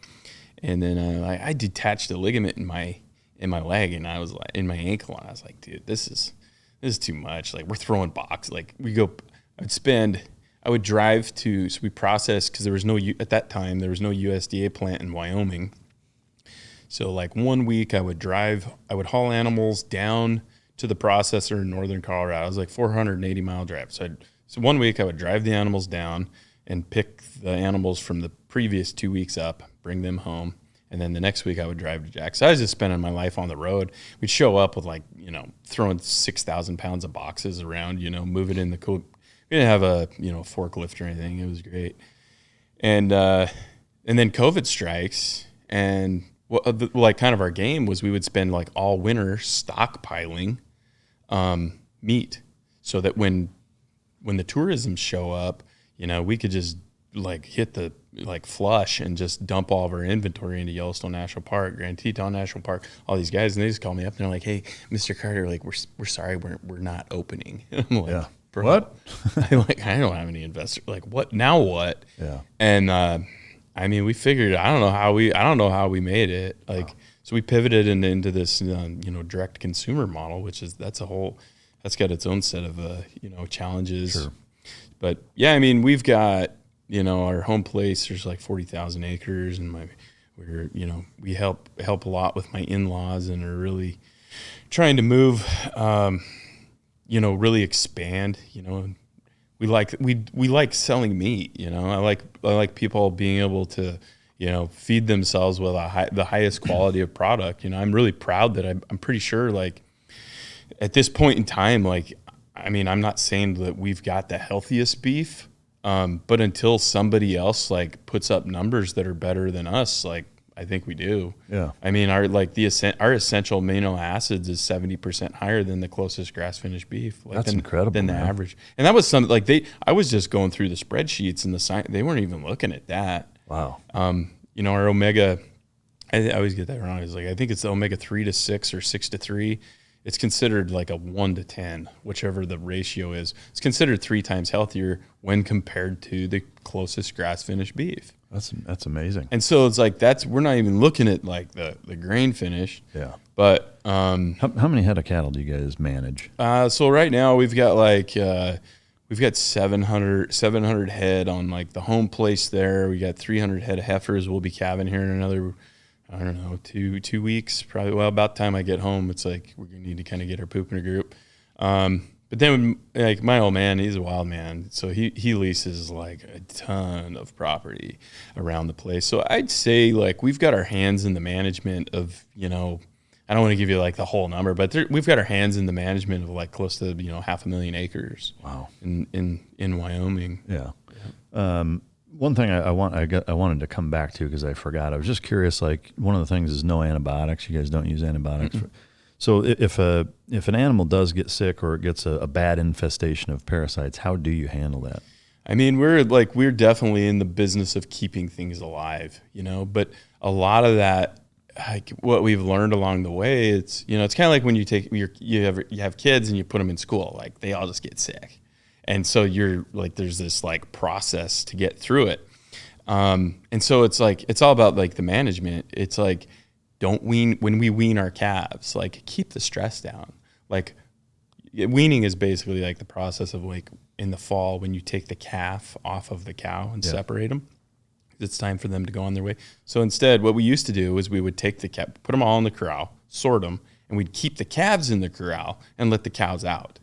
And then I detached a ligament in my leg, and I was like, in my ankle, and I was like, dude, this is too much. Like, we're throwing box. Like, I would drive to, so we processed, because at that time there was no USDA plant in Wyoming. So like 1 week I would haul animals down to the processor in northern Colorado. It was like 480-mile drive. So 1 week I would drive the animals down and pick the animals from the previous 2 weeks up, bring them home. And then the next week I would drive to Jack. So I was just spending my life on the road. We'd show up with throwing 6,000 pounds of boxes around, moving in the cool. We didn't have a forklift or anything. It was great. And then COVID strikes, and kind of our game was we would spend like all winter stockpiling meat, so that when when the tourism show up, you know, we could just like hit the like flush and just dump all of our inventory into Yellowstone National Park, Grand Teton National Park, all these guys, and they just call me up and they're like, "Hey, Mr. Carter, like we're sorry, we're not opening." I'm like, Yeah. Bro, What? I don't have any investors. Like, what now? What? Yeah. And I mean, we figured. I don't know how we made it. Like, so we pivoted into this, direct consumer model, which is that's got its own set of challenges. Sure. But yeah, I mean, we've got our home place. There's like 40,000 acres, and we help a lot with my in-laws, and are really trying to move. Really expand. We like selling meat. I like people being able to feed themselves with the highest quality of product. I'm really proud that I'm pretty sure, like, at this point in time, like, I mean, I'm not saying that we've got the healthiest beef, but until somebody else like puts up numbers that are better than us, like, I think we do. Yeah. I mean, our essential amino acids is 70% higher than the closest grass finished beef. That's incredible. Than the average. And that was something like I was just going through the spreadsheets and they weren't even looking at that. Wow. Our omega, I always get that wrong. It's like, I think it's the omega 3 to 6 or 6 to 3. It's considered like a 1 to 10, whichever the ratio is. It's considered 3 times healthier when compared to the closest grass finished beef. That's amazing. And so it's like we're not even looking at like the grain finish. Yeah. But how many head of cattle do you guys manage? So right now we've got 700 head on like the home place there. We got 300 head of heifers. We'll be calving here in another, I don't know, two weeks probably. Well, about the time I get home, it's like we're gonna need to kind of get our poop in a group. But then, like, my old man, he's a wild man, so he leases like a ton of property around the place. So I'd say like we've got our hands in the management of, I don't want to give you like the whole number, but we've got our hands in the management of like close to 500,000 acres. Wow. In Wyoming. Yeah. One thing I wanted to come back to because I forgot. I was just curious. Like, one of the things is no antibiotics. You guys don't use antibiotics. Mm-hmm. So if an animal does get sick or it gets a bad infestation of parasites, how do you handle that? I mean, we're definitely in the business of keeping things alive, but a lot of that, like what we've learned along the way, it's kind of like when you have kids and you put them in school, like they all just get sick. And so you're like, there's this like process to get through it. And so it's like, it's all about like the management. It's like, when we wean our calves, like keep the stress down. Like weaning is basically like the process of like in the fall when you take the calf off of the cow and separate them. It's time for them to go on their way. So instead, what we used to do is we would take the calf, put them all in the corral, sort them, and we'd keep the calves in the corral and let the cows out.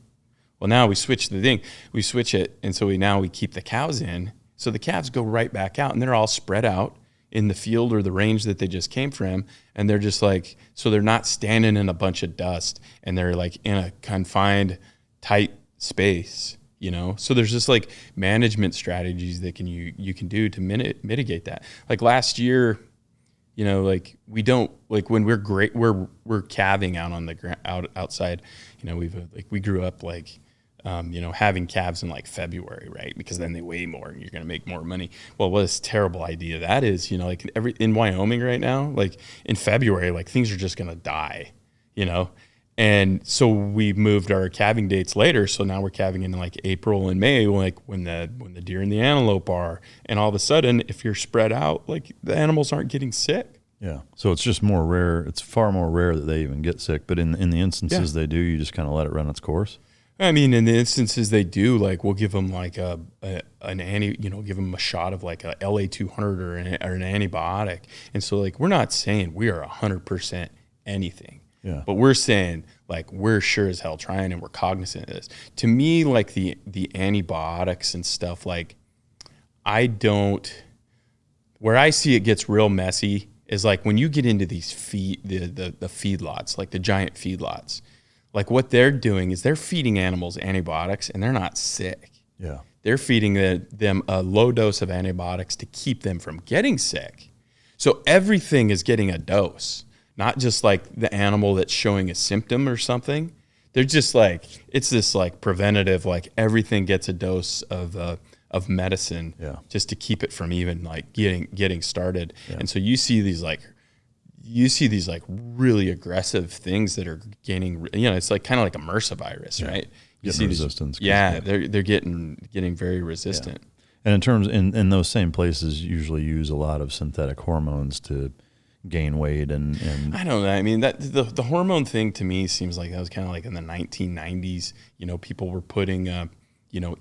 Well, now we switch the thing. We switch it, and so we keep the cows in. So the calves go right back out, and they're all spread out in the field or the range that they just came from, and they're just like, so they're not standing in a bunch of dust, and they're like in a confined, tight space, So there's just like management strategies that you can do to mitigate that. Like last year, like we don't like when we're calving out on the outside. We grew up like. Having calves in like February, right? Because then they weigh more and you're going to make more money. Well, what a terrible idea that is, like in Wyoming right now, like in February, like things are just going to die, And so we moved our calving dates later. So now we're calving in like April and May, like when the deer and the antelope are, and all of a sudden, if you're spread out, like the animals aren't getting sick. Yeah. So it's just more rare. It's far more rare that they even get sick. But in the instances they do, you just kind of let it run its course. I mean, in the instances they do, like we'll give them like give them a shot of like a LA200 or an antibiotic. And so like, we're not saying we are 100% anything, but we're saying like, we're sure as hell trying and we're cognizant of this. To me, like the antibiotics and stuff, like where I see it gets real messy is like when you get into these the feedlots, like the giant feedlots. Like what they're doing is they're feeding animals antibiotics and they're not sick. Yeah. They're feeding them a low dose of antibiotics to keep them from getting sick. So everything is getting a dose, not just like the animal that's showing a symptom or something. They're just like, it's this like preventative, like everything gets a dose of medicine just to keep it from even like getting started. And so you see these like really aggressive things that are gaining, it's like kind of like a MRSA virus, right? You see resistance. They're getting very resistant. Yeah. And in terms in those same places, usually use a lot of synthetic hormones to gain weight and I don't know. I mean, that the hormone thing to me seems like that was kind of like in the 1990s. People were putting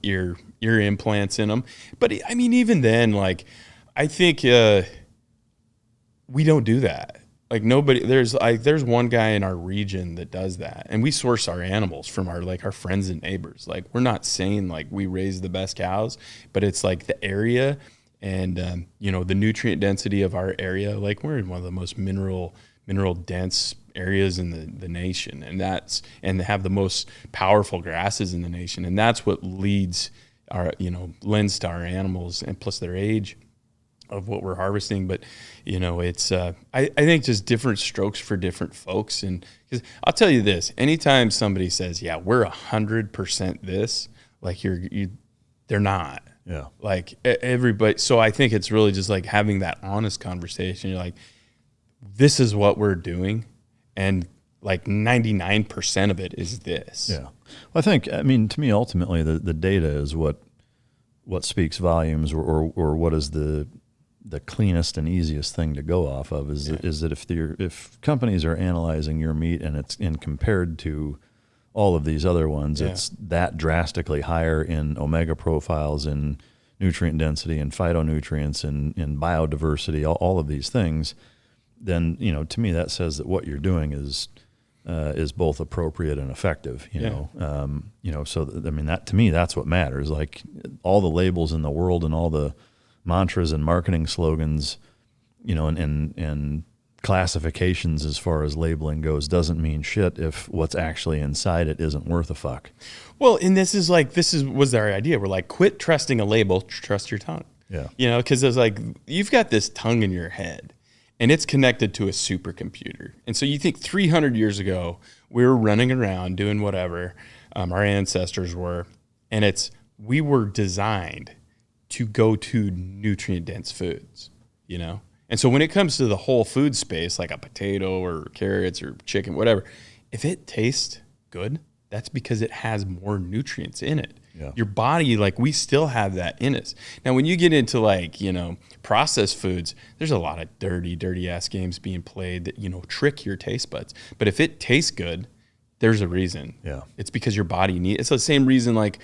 ear implants in them. But I mean, even then, like I think we don't do that. Like nobody, there's one guy in our region that does that, and we source our animals from our friends and neighbors. Like we're not saying like we raise the best cows, but it's like the area and the nutrient density of our area. Like we're in one of the most mineral dense areas in the nation, and have the most powerful grasses in the nation, and that's what lends to our animals, and plus their age of what we're harvesting. But it's I think just different strokes for different folks. And because I'll tell you this, anytime somebody says, yeah, we're 100% this, like they're not. Yeah. Like everybody. So I think it's really just like having that honest conversation. You're like, this is what we're doing, and like 99% of it is this. Yeah. Well, I mean, to me, ultimately the data is what speaks volumes, or what is the cleanest and easiest thing to go off of is that if companies are analyzing your meat and it's compared to all of these other ones, it's that drastically higher in omega profiles, in nutrient density, and phytonutrients, and in biodiversity, all of these things, then to me that says that what you're doing is both appropriate and effective. So I mean, that to me, that's what matters. Like all the labels in the world and all the mantras and marketing slogans, and classifications as far as labeling goes, doesn't mean shit if what's actually inside it isn't worth a fuck. Well, and this was our idea. We're like, quit trusting a label, trust your tongue. Yeah. Because it's like, you've got this tongue in your head, and it's connected to a supercomputer. And so you think 300 years ago, we were running around doing whatever our ancestors were, and we were designed to go to nutrient-dense foods, And so when it comes to the whole food space, like a potato or carrots or chicken, whatever, if it tastes good, that's because it has more nutrients in it. Yeah. Your body, like we still have that in us. Now, when you get into like, processed foods, there's a lot of dirty ass games being played that, trick your taste buds. But if it tastes good, there's a reason. Yeah. It's because your body it's the same reason like,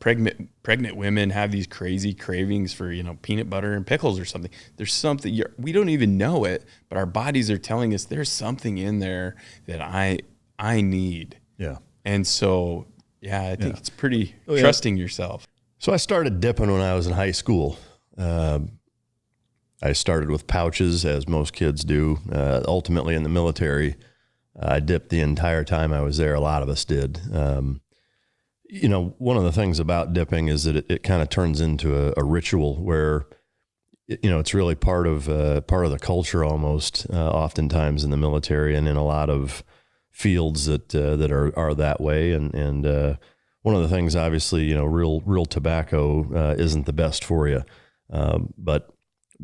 pregnant women have these crazy cravings for, peanut butter and pickles or something. There's something, we don't even know it, but our bodies are telling us there's something in there that I need. Yeah. And so, I think it's pretty trusting yourself. So I started dipping when I was in high school. I started with pouches, as most kids do. Ultimately in the military, I dipped the entire time I was there. A lot of us did. One of the things about dipping is that it kind of turns into a ritual where, it's really part of the culture almost, oftentimes in the military and in a lot of fields that are that way. And one of the things, obviously, real tobacco isn't the best for you, but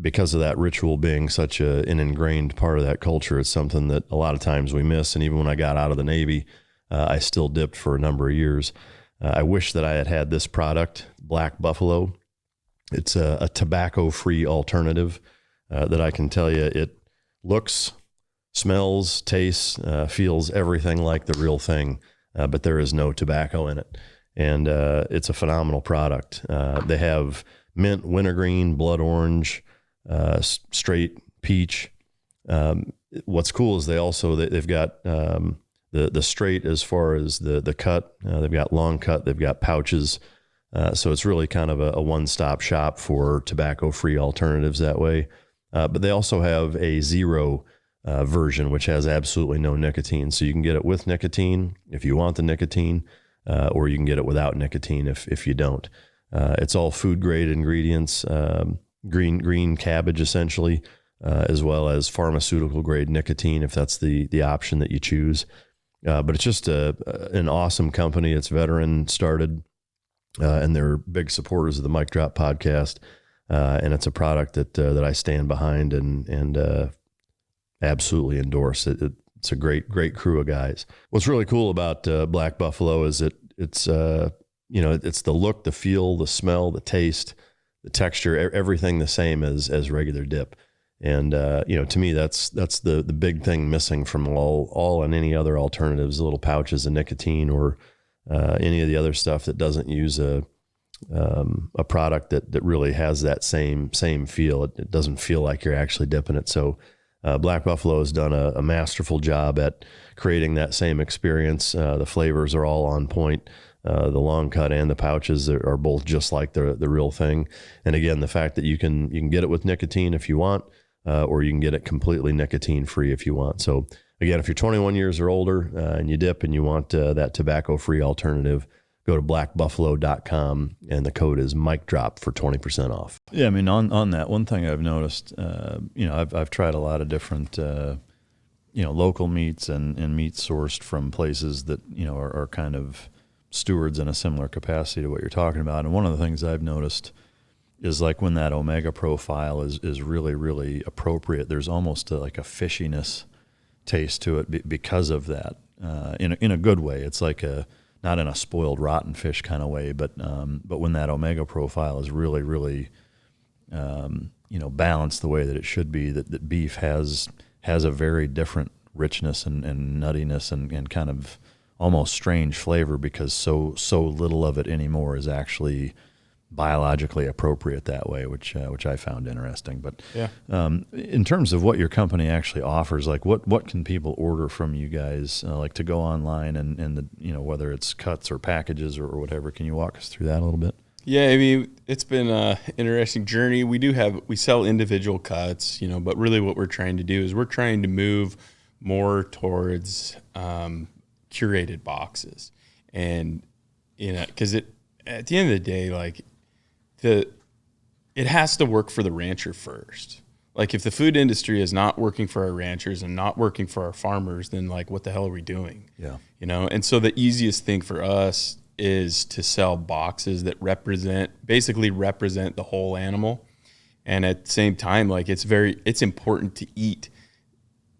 because of that ritual being such an ingrained part of that culture, it's something that a lot of times we miss. And even when I got out of the Navy, I still dipped for a number of years. I wish that I had this product, Black Buffalo. It's a tobacco-free alternative that I can tell you it looks, smells, tastes, feels everything like the real thing, but there is no tobacco in it. And it's a phenomenal product. They have mint, wintergreen, blood orange, straight peach. What's cool is they've got the straight as far as the cut. They've got long cut. They've got pouches. So it's really kind of a one-stop shop for tobacco-free alternatives that way. But they also have a zero version, which has absolutely no nicotine. So you can get it with nicotine if you want the nicotine, or you can get it without nicotine if you don't. It's all food-grade ingredients, green cabbage essentially, as well as pharmaceutical-grade nicotine if that's the option that you choose. But it's just an awesome company. It's veteran started, and they're big supporters of the Mic Drop podcast. And it's a product that I stand behind and absolutely endorse. It's a great crew of guys. What's really cool about Black Buffalo is it's it's the look, the feel, the smell, the taste, the texture, everything the same as regular dip. And to me, that's the big thing missing from all and any other alternatives, little pouches of nicotine or any of the other stuff that doesn't use a product that really has that same feel. It doesn't feel like you're actually dipping it. So Black Buffalo has done a masterful job at creating that same experience. The flavors are all on point. The long cut and the pouches are both just like the real thing. And again, the fact that you can get it with nicotine if you want, or you can get it completely nicotine free if you want. So again, if you're 21 years or older and you dip and you want that tobacco free alternative, go to blackbuffalo.com and the code is MicDrop for 20% off. Yeah, I mean, on that, one thing I've noticed, I've tried a lot of different, local meats and meats sourced from places that, are kind of stewards in a similar capacity to what you're talking about. And one of the things I've noticed is like when that omega profile is really, really appropriate, there's almost like a fishiness taste to it because of that, in a good way. It's like not in a spoiled rotten fish kind of way, but when that omega profile is really, really, balanced the way that it should be, that beef has a very different richness and nuttiness and kind of almost strange flavor because so little of it anymore is actually biologically appropriate that way, which I found interesting. But Yeah. In terms of what your company actually offers, like what can people order from you guys, like to go online and whether it's cuts or packages or whatever, can you walk us through that a little bit? Yeah, I mean, it's been an interesting journey. We sell individual cuts, but really what we're trying to do is we're trying to move more towards curated boxes. And, because at the end of the day, like, it has to work for the rancher first. Like if the food industry is not working for our ranchers and not working for our farmers, then like what the hell are we doing? Yeah. And so the easiest thing for us is to sell boxes that basically represent the whole animal. And at the same time, like it's important to eat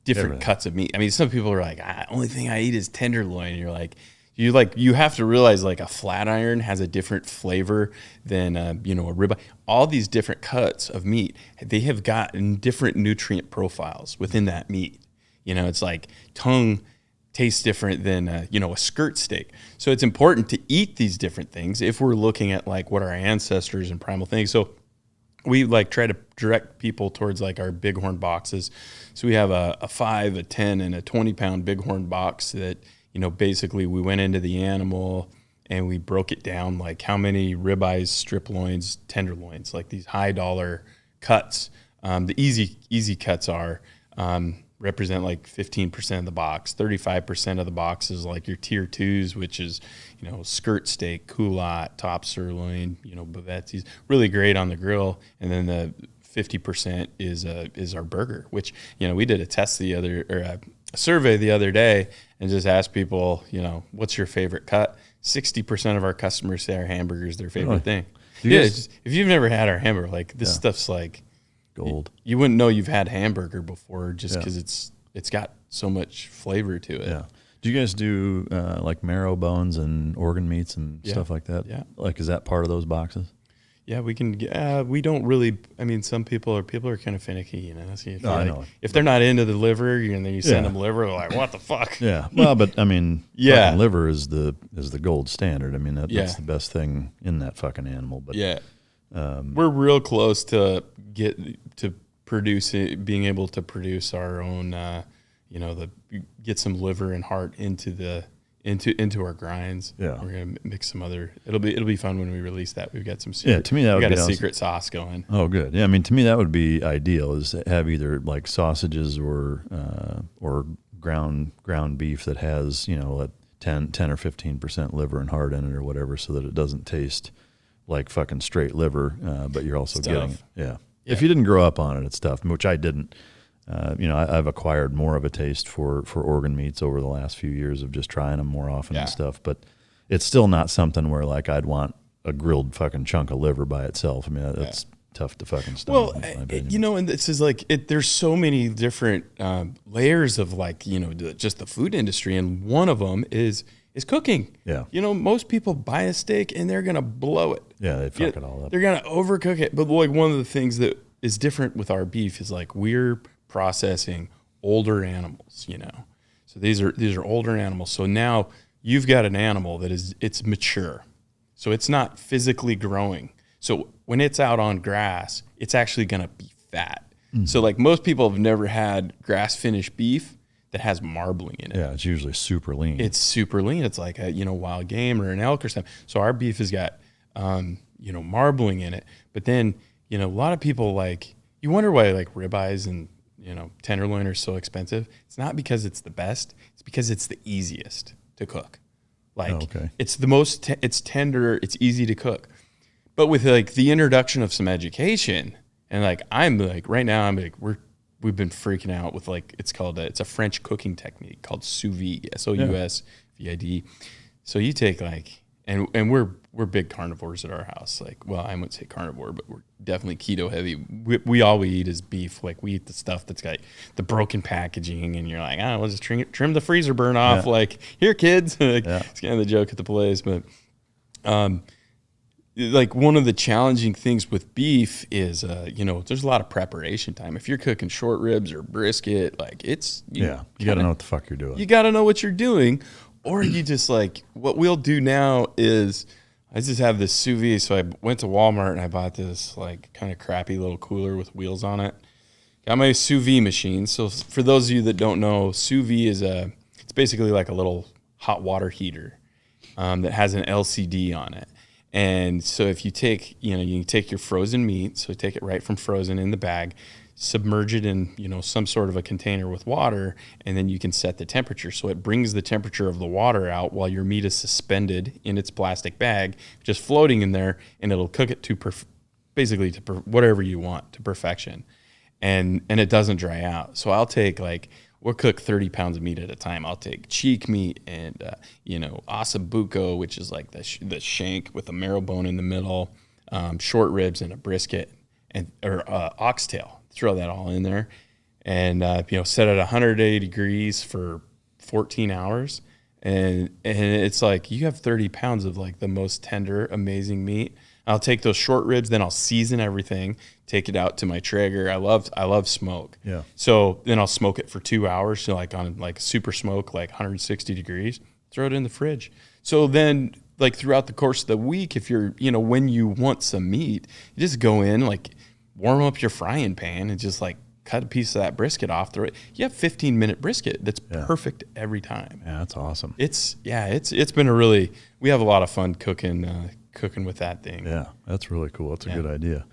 different cuts of meat. I mean, some people are like, only thing I eat is tenderloin. And you're like, you have to realize like a flat iron has a different flavor than a ribeye. All these different cuts of meat, they have gotten different nutrient profiles within that meat. It's like tongue tastes different than a skirt steak. So it's important to eat these different things if we're looking at like what our ancestors and primal things. So we like try to direct people towards like our bighorn boxes. So we have a 5, a 10, and a 20-pound bighorn box that basically we went into the animal and we broke it down, like how many ribeyes, strip loins, tenderloins, like these high dollar cuts. The easy cuts represent like 15% of the box. 35% of the box is like your tier 2s, which is, skirt steak, culotte, top sirloin, Bavetti's, really great on the grill. And then the 50% is our burger, which, we did a survey the other day and just asked people, what's your favorite cut? 60% of our customers say our hamburger is their favorite thing. If you've never had our hamburger, like this stuff's like gold. You wouldn't know you've had hamburger before just because it's got so much flavor to it. Yeah. Do you guys do like marrow bones and organ meats and stuff like that? Yeah. Like, is that part of those boxes? Yeah, we can. We don't really. I mean, some people are kind of finicky, So I know. If they're not into the liver, and then you send them liver, they're like, what the fuck? Yeah. Well, but I mean, Yeah. liver is the gold standard. I mean, that's the best thing in that fucking animal. But we're real close to being able to produce our own. Get some liver and heart into our grinds. Yeah. We're gonna mix some other. It'll be fun when we release that. We've got some secret. Yeah, to me that would be awesome. Secret sauce going. Oh, good. Yeah, I mean, to me that would be ideal. Is to have either like sausages or ground beef that has 10 or 15% liver and heart in it or whatever, so that it doesn't taste like fucking straight liver, but you're also getting it. Yeah. If you didn't grow up on it, it's tough, which I didn't. I've acquired more of a taste for organ meats over the last few years of just trying them more often and stuff. But it's still not something where like I'd want a grilled fucking chunk of liver by itself. I mean, that's tough to fucking stomach. Well, and this is like there's so many different layers of like just the food industry, and one of them is cooking. Yeah. Most people buy a steak and they're gonna blow it. Yeah, they fuck it all up. They're gonna overcook it. But like one of the things that is different with our beef is like we're processing older animals. So these are older animals. So now you've got an animal that it's mature, so it's not physically growing. So when it's out on grass, it's actually gonna be fat. Mm-hmm. So like most people have never had grass finished beef that has marbling in it. Yeah, it's usually super lean. It's super lean. It's like a wild game or an elk or something. So our beef has got marbling in it. But then a lot of people like, you wonder why like ribeyes and tenderloin are so expensive. It's not because it's the best. It's because it's the easiest to cook. Like it's the most it's tender. It's easy to cook. But with like the introduction of some education, and like I'm like right now I'm like we've been freaking out with like it's a French cooking technique called sous vide, SOUSVID. So you take like and we're big carnivores at our house. Like, well, I wouldn't say carnivore, but we're definitely keto heavy. We all we eat is beef. Like we eat the stuff that's got the broken packaging, and you're like, we'll just trim the freezer burn off. Yeah. Like, here, kids. It's kind of the joke at the place, but like one of the challenging things with beef is, there's a lot of preparation time. If you're cooking short ribs or brisket, like you got to know what the fuck you're doing. You got to know what you're doing, or you just like what we'll do now is I just have this sous vide. So I went to Walmart and I bought this like kind of crappy little cooler with wheels on it. Got my sous vide machine. So for those of you that don't know, sous vide is it's basically like a little hot water heater that has an LCD on it. And so if you take, you can take your frozen meat, so take it right from frozen in the bag, submerge it in, some sort of a container with water, and then you can set the temperature. So it brings the temperature of the water out while your meat is suspended in its plastic bag, just floating in there, and it'll cook it to whatever you want, to perfection. And it doesn't dry out. So I'll take we'll cook 30 pounds of meat at a time. I'll take cheek meat and, ossobuco, which is like the shank with a marrow bone in the middle, short ribs and a brisket, or oxtail. Throw that all in there and, set at 180 degrees for 14 hours. And it's like you have 30 pounds of like the most tender, amazing meat. I'll take those short ribs, then I'll season everything, take it out to my Traeger. I love smoke. Yeah. So then I'll smoke it for 2 hours, so like on like super smoke, like 160 degrees, throw it in the fridge. So then like throughout the course of the week, if you're, when you want some meat, you just go in, like warm up your frying pan and just like cut a piece of that brisket off. Throw it. You have 15-minute brisket that's perfect every time. Yeah, that's awesome. It's been we have a lot of fun cooking with that thing. Yeah, that's really cool. That's a good idea.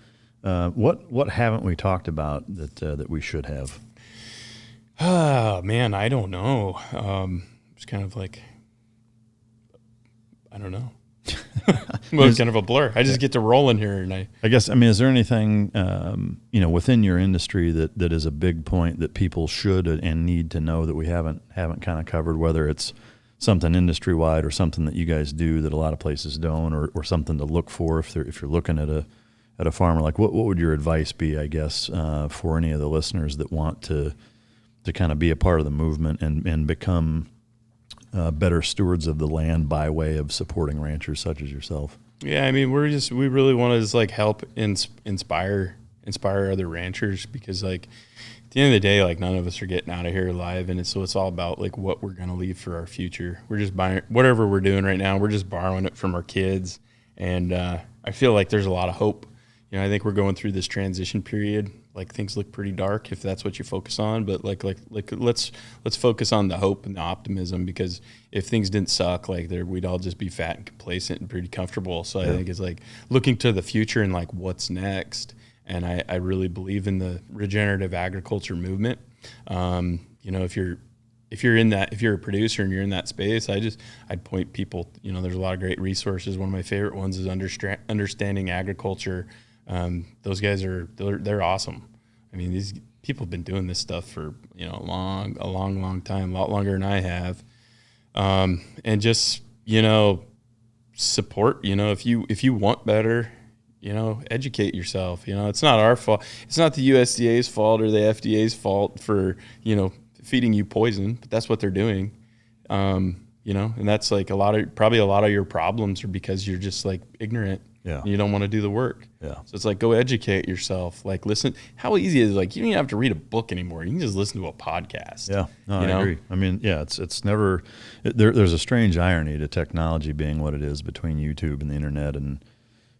What haven't we talked about that we should have? Oh man, I don't know. It's kind of like I don't know. It's kind of a blur. I just get to roll in here, and I guess is there anything within your industry that is a big point that people should and need to know that we haven't kind of covered, whether it's something industry wide or something that you guys do that a lot of places don't, or something to look for if you're looking at a farmer? Like what would your advice be, I guess, for any of the listeners that want to kind of be a part of the movement and become better stewards of the land by way of supporting ranchers such as yourself? Yeah, we really want to just like help inspire other ranchers, because like at the end of the day, like none of us are getting out of here alive, and so it's all about like what we're gonna leave for our future. We're just buying whatever we're doing right now. We're just borrowing it from our kids, and I feel like there's a lot of hope. I think we're going through this transition period. Like things look pretty dark if that's what you focus on, but like let's focus on the hope and the optimism, because if things didn't suck, we'd all just be fat and complacent and pretty comfortable. So I think it's like looking to the future and like what's next. And I really believe in the regenerative agriculture movement. If you're a producer and you're in that space, I'd point people, there's a lot of great resources. One of my favorite ones is Understanding Agriculture. Those guys they're awesome. people have been doing this stuff for, you know, a long time, a lot longer than I have. And just, you know, support, you know, if you want better, you know, educate yourself. You know, it's not our fault. It's not the USDA's fault or the FDA's fault for, you know, feeding you poison, but that's what they're doing. You know, and that's like probably a lot of your problems are because you're just like ignorant. Yeah. And you don't want to do the work. Yeah. So it's like, go educate yourself. Like, listen, how easy is it? Like, you don't even have to read a book anymore. You can just listen to a podcast. Yeah. No, I know? agree. I mean, yeah, it's never, there's a strange irony to technology being what it is between YouTube and the internet and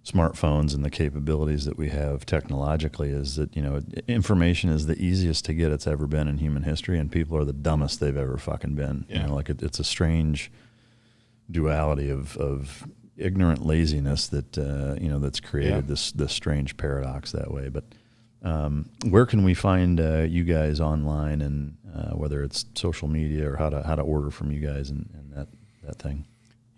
smartphones and the capabilities that we have technologically, is that, you know, information is the easiest to get it's ever been in human history, and people are the dumbest they've ever fucking been. Yeah. You know, like it's a strange duality of ignorant laziness that you know, that's created this strange paradox that way. But where can we find you guys online, and whether it's social media or how to order from you guys and that thing?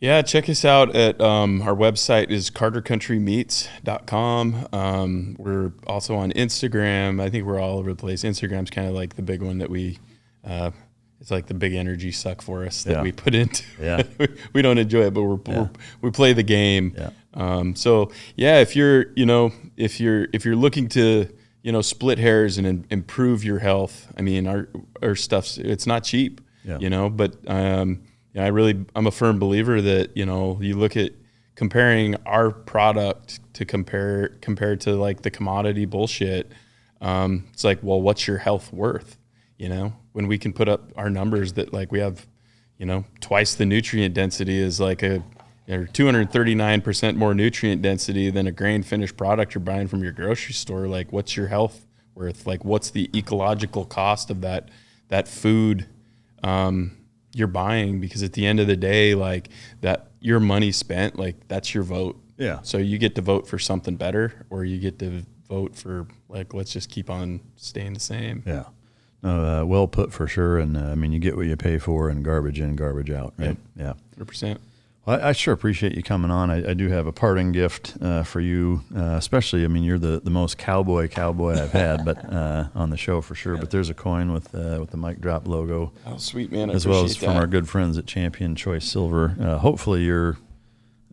Yeah, check us out at our website is cartercountrymeats.com. We're also on Instagram. I think we're all over the place. Instagram's kind of like the big one that we it's like the big energy suck for us that we put into. Yeah. We don't enjoy it, but we play the game. Yeah. So yeah, if you're looking to, you know, split hairs and improve your health, I mean, our stuff's, it's not cheap, you know, but yeah, I'm a firm believer that, you know, you look at comparing our product to compare to like the commodity bullshit. It's like, well, what's your health worth? You know, when we can put up our numbers that like we have, you know, twice the nutrient density is like or 239% more nutrient density than a grain finished product you're buying from your grocery store. Like, what's your health worth? Like, what's the ecological cost of that food you're buying? Because at the end of the day, like, that your money spent, like, that's your vote. Yeah. So you get to vote for something better, or you get to vote for, like, let's just keep on staying the same. Yeah. No, well put for sure. And I mean, you get what you pay for, and garbage in, garbage out, right? Yeah. 100%. Well, I sure appreciate you coming on. I do have a parting gift for you, especially, I mean, you're the most cowboy I've had, but on the show for sure. But there's a coin with the Mic Drop logo. Oh, sweet, man. As well as from our good friends at Champion Choice Silver. Hopefully you're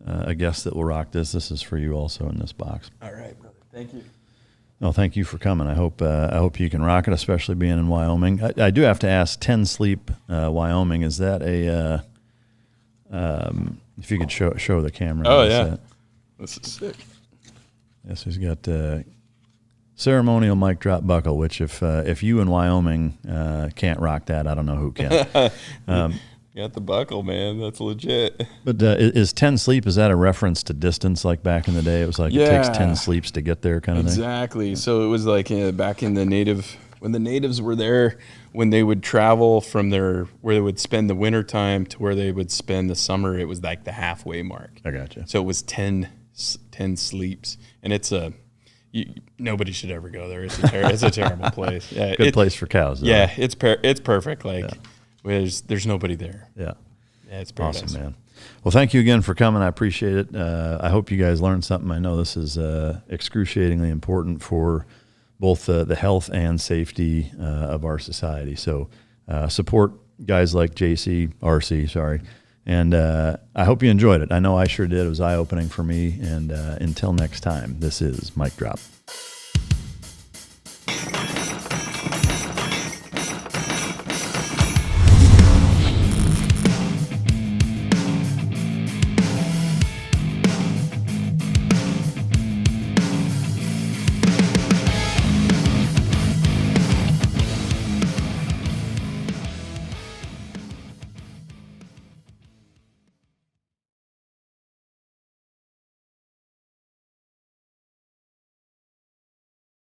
a guest that will rock this. This is for you also in this box. All right, brother. Thank you. No, thank you for coming. I hope you can rock it, especially being in Wyoming. I do have to ask, 10 Sleep, Wyoming, is that a if you could show the camera. Oh, yeah. This is sick. Yes, he's got ceremonial mic drop buckle, which if you in Wyoming can't rock that, I don't know who can. Got the buckle, man. That's legit. But is 10 Sleep, is that a reference to distance, like back in the day? It was like it takes 10 sleeps to get there kind of thing? Exactly. So it was like back in when the natives were there, when they would travel from where they would spend the winter time to where they would spend the summer, it was like the halfway mark. I gotcha. So it was 10 sleeps, and nobody should ever go there. It's a terrible place. Yeah, Good place for cows, though. Yeah, it's perfect. Like, there's nobody there. Yeah. Yeah, it's paradise. Awesome, man. Well, thank you again for coming. I appreciate it. I hope you guys learned something. I know this is excruciatingly important for both the health and safety of our society. So support guys like RC, sorry. And I hope you enjoyed it. I know I sure did. It was eye-opening for me. And until next time, this is Mic Drop.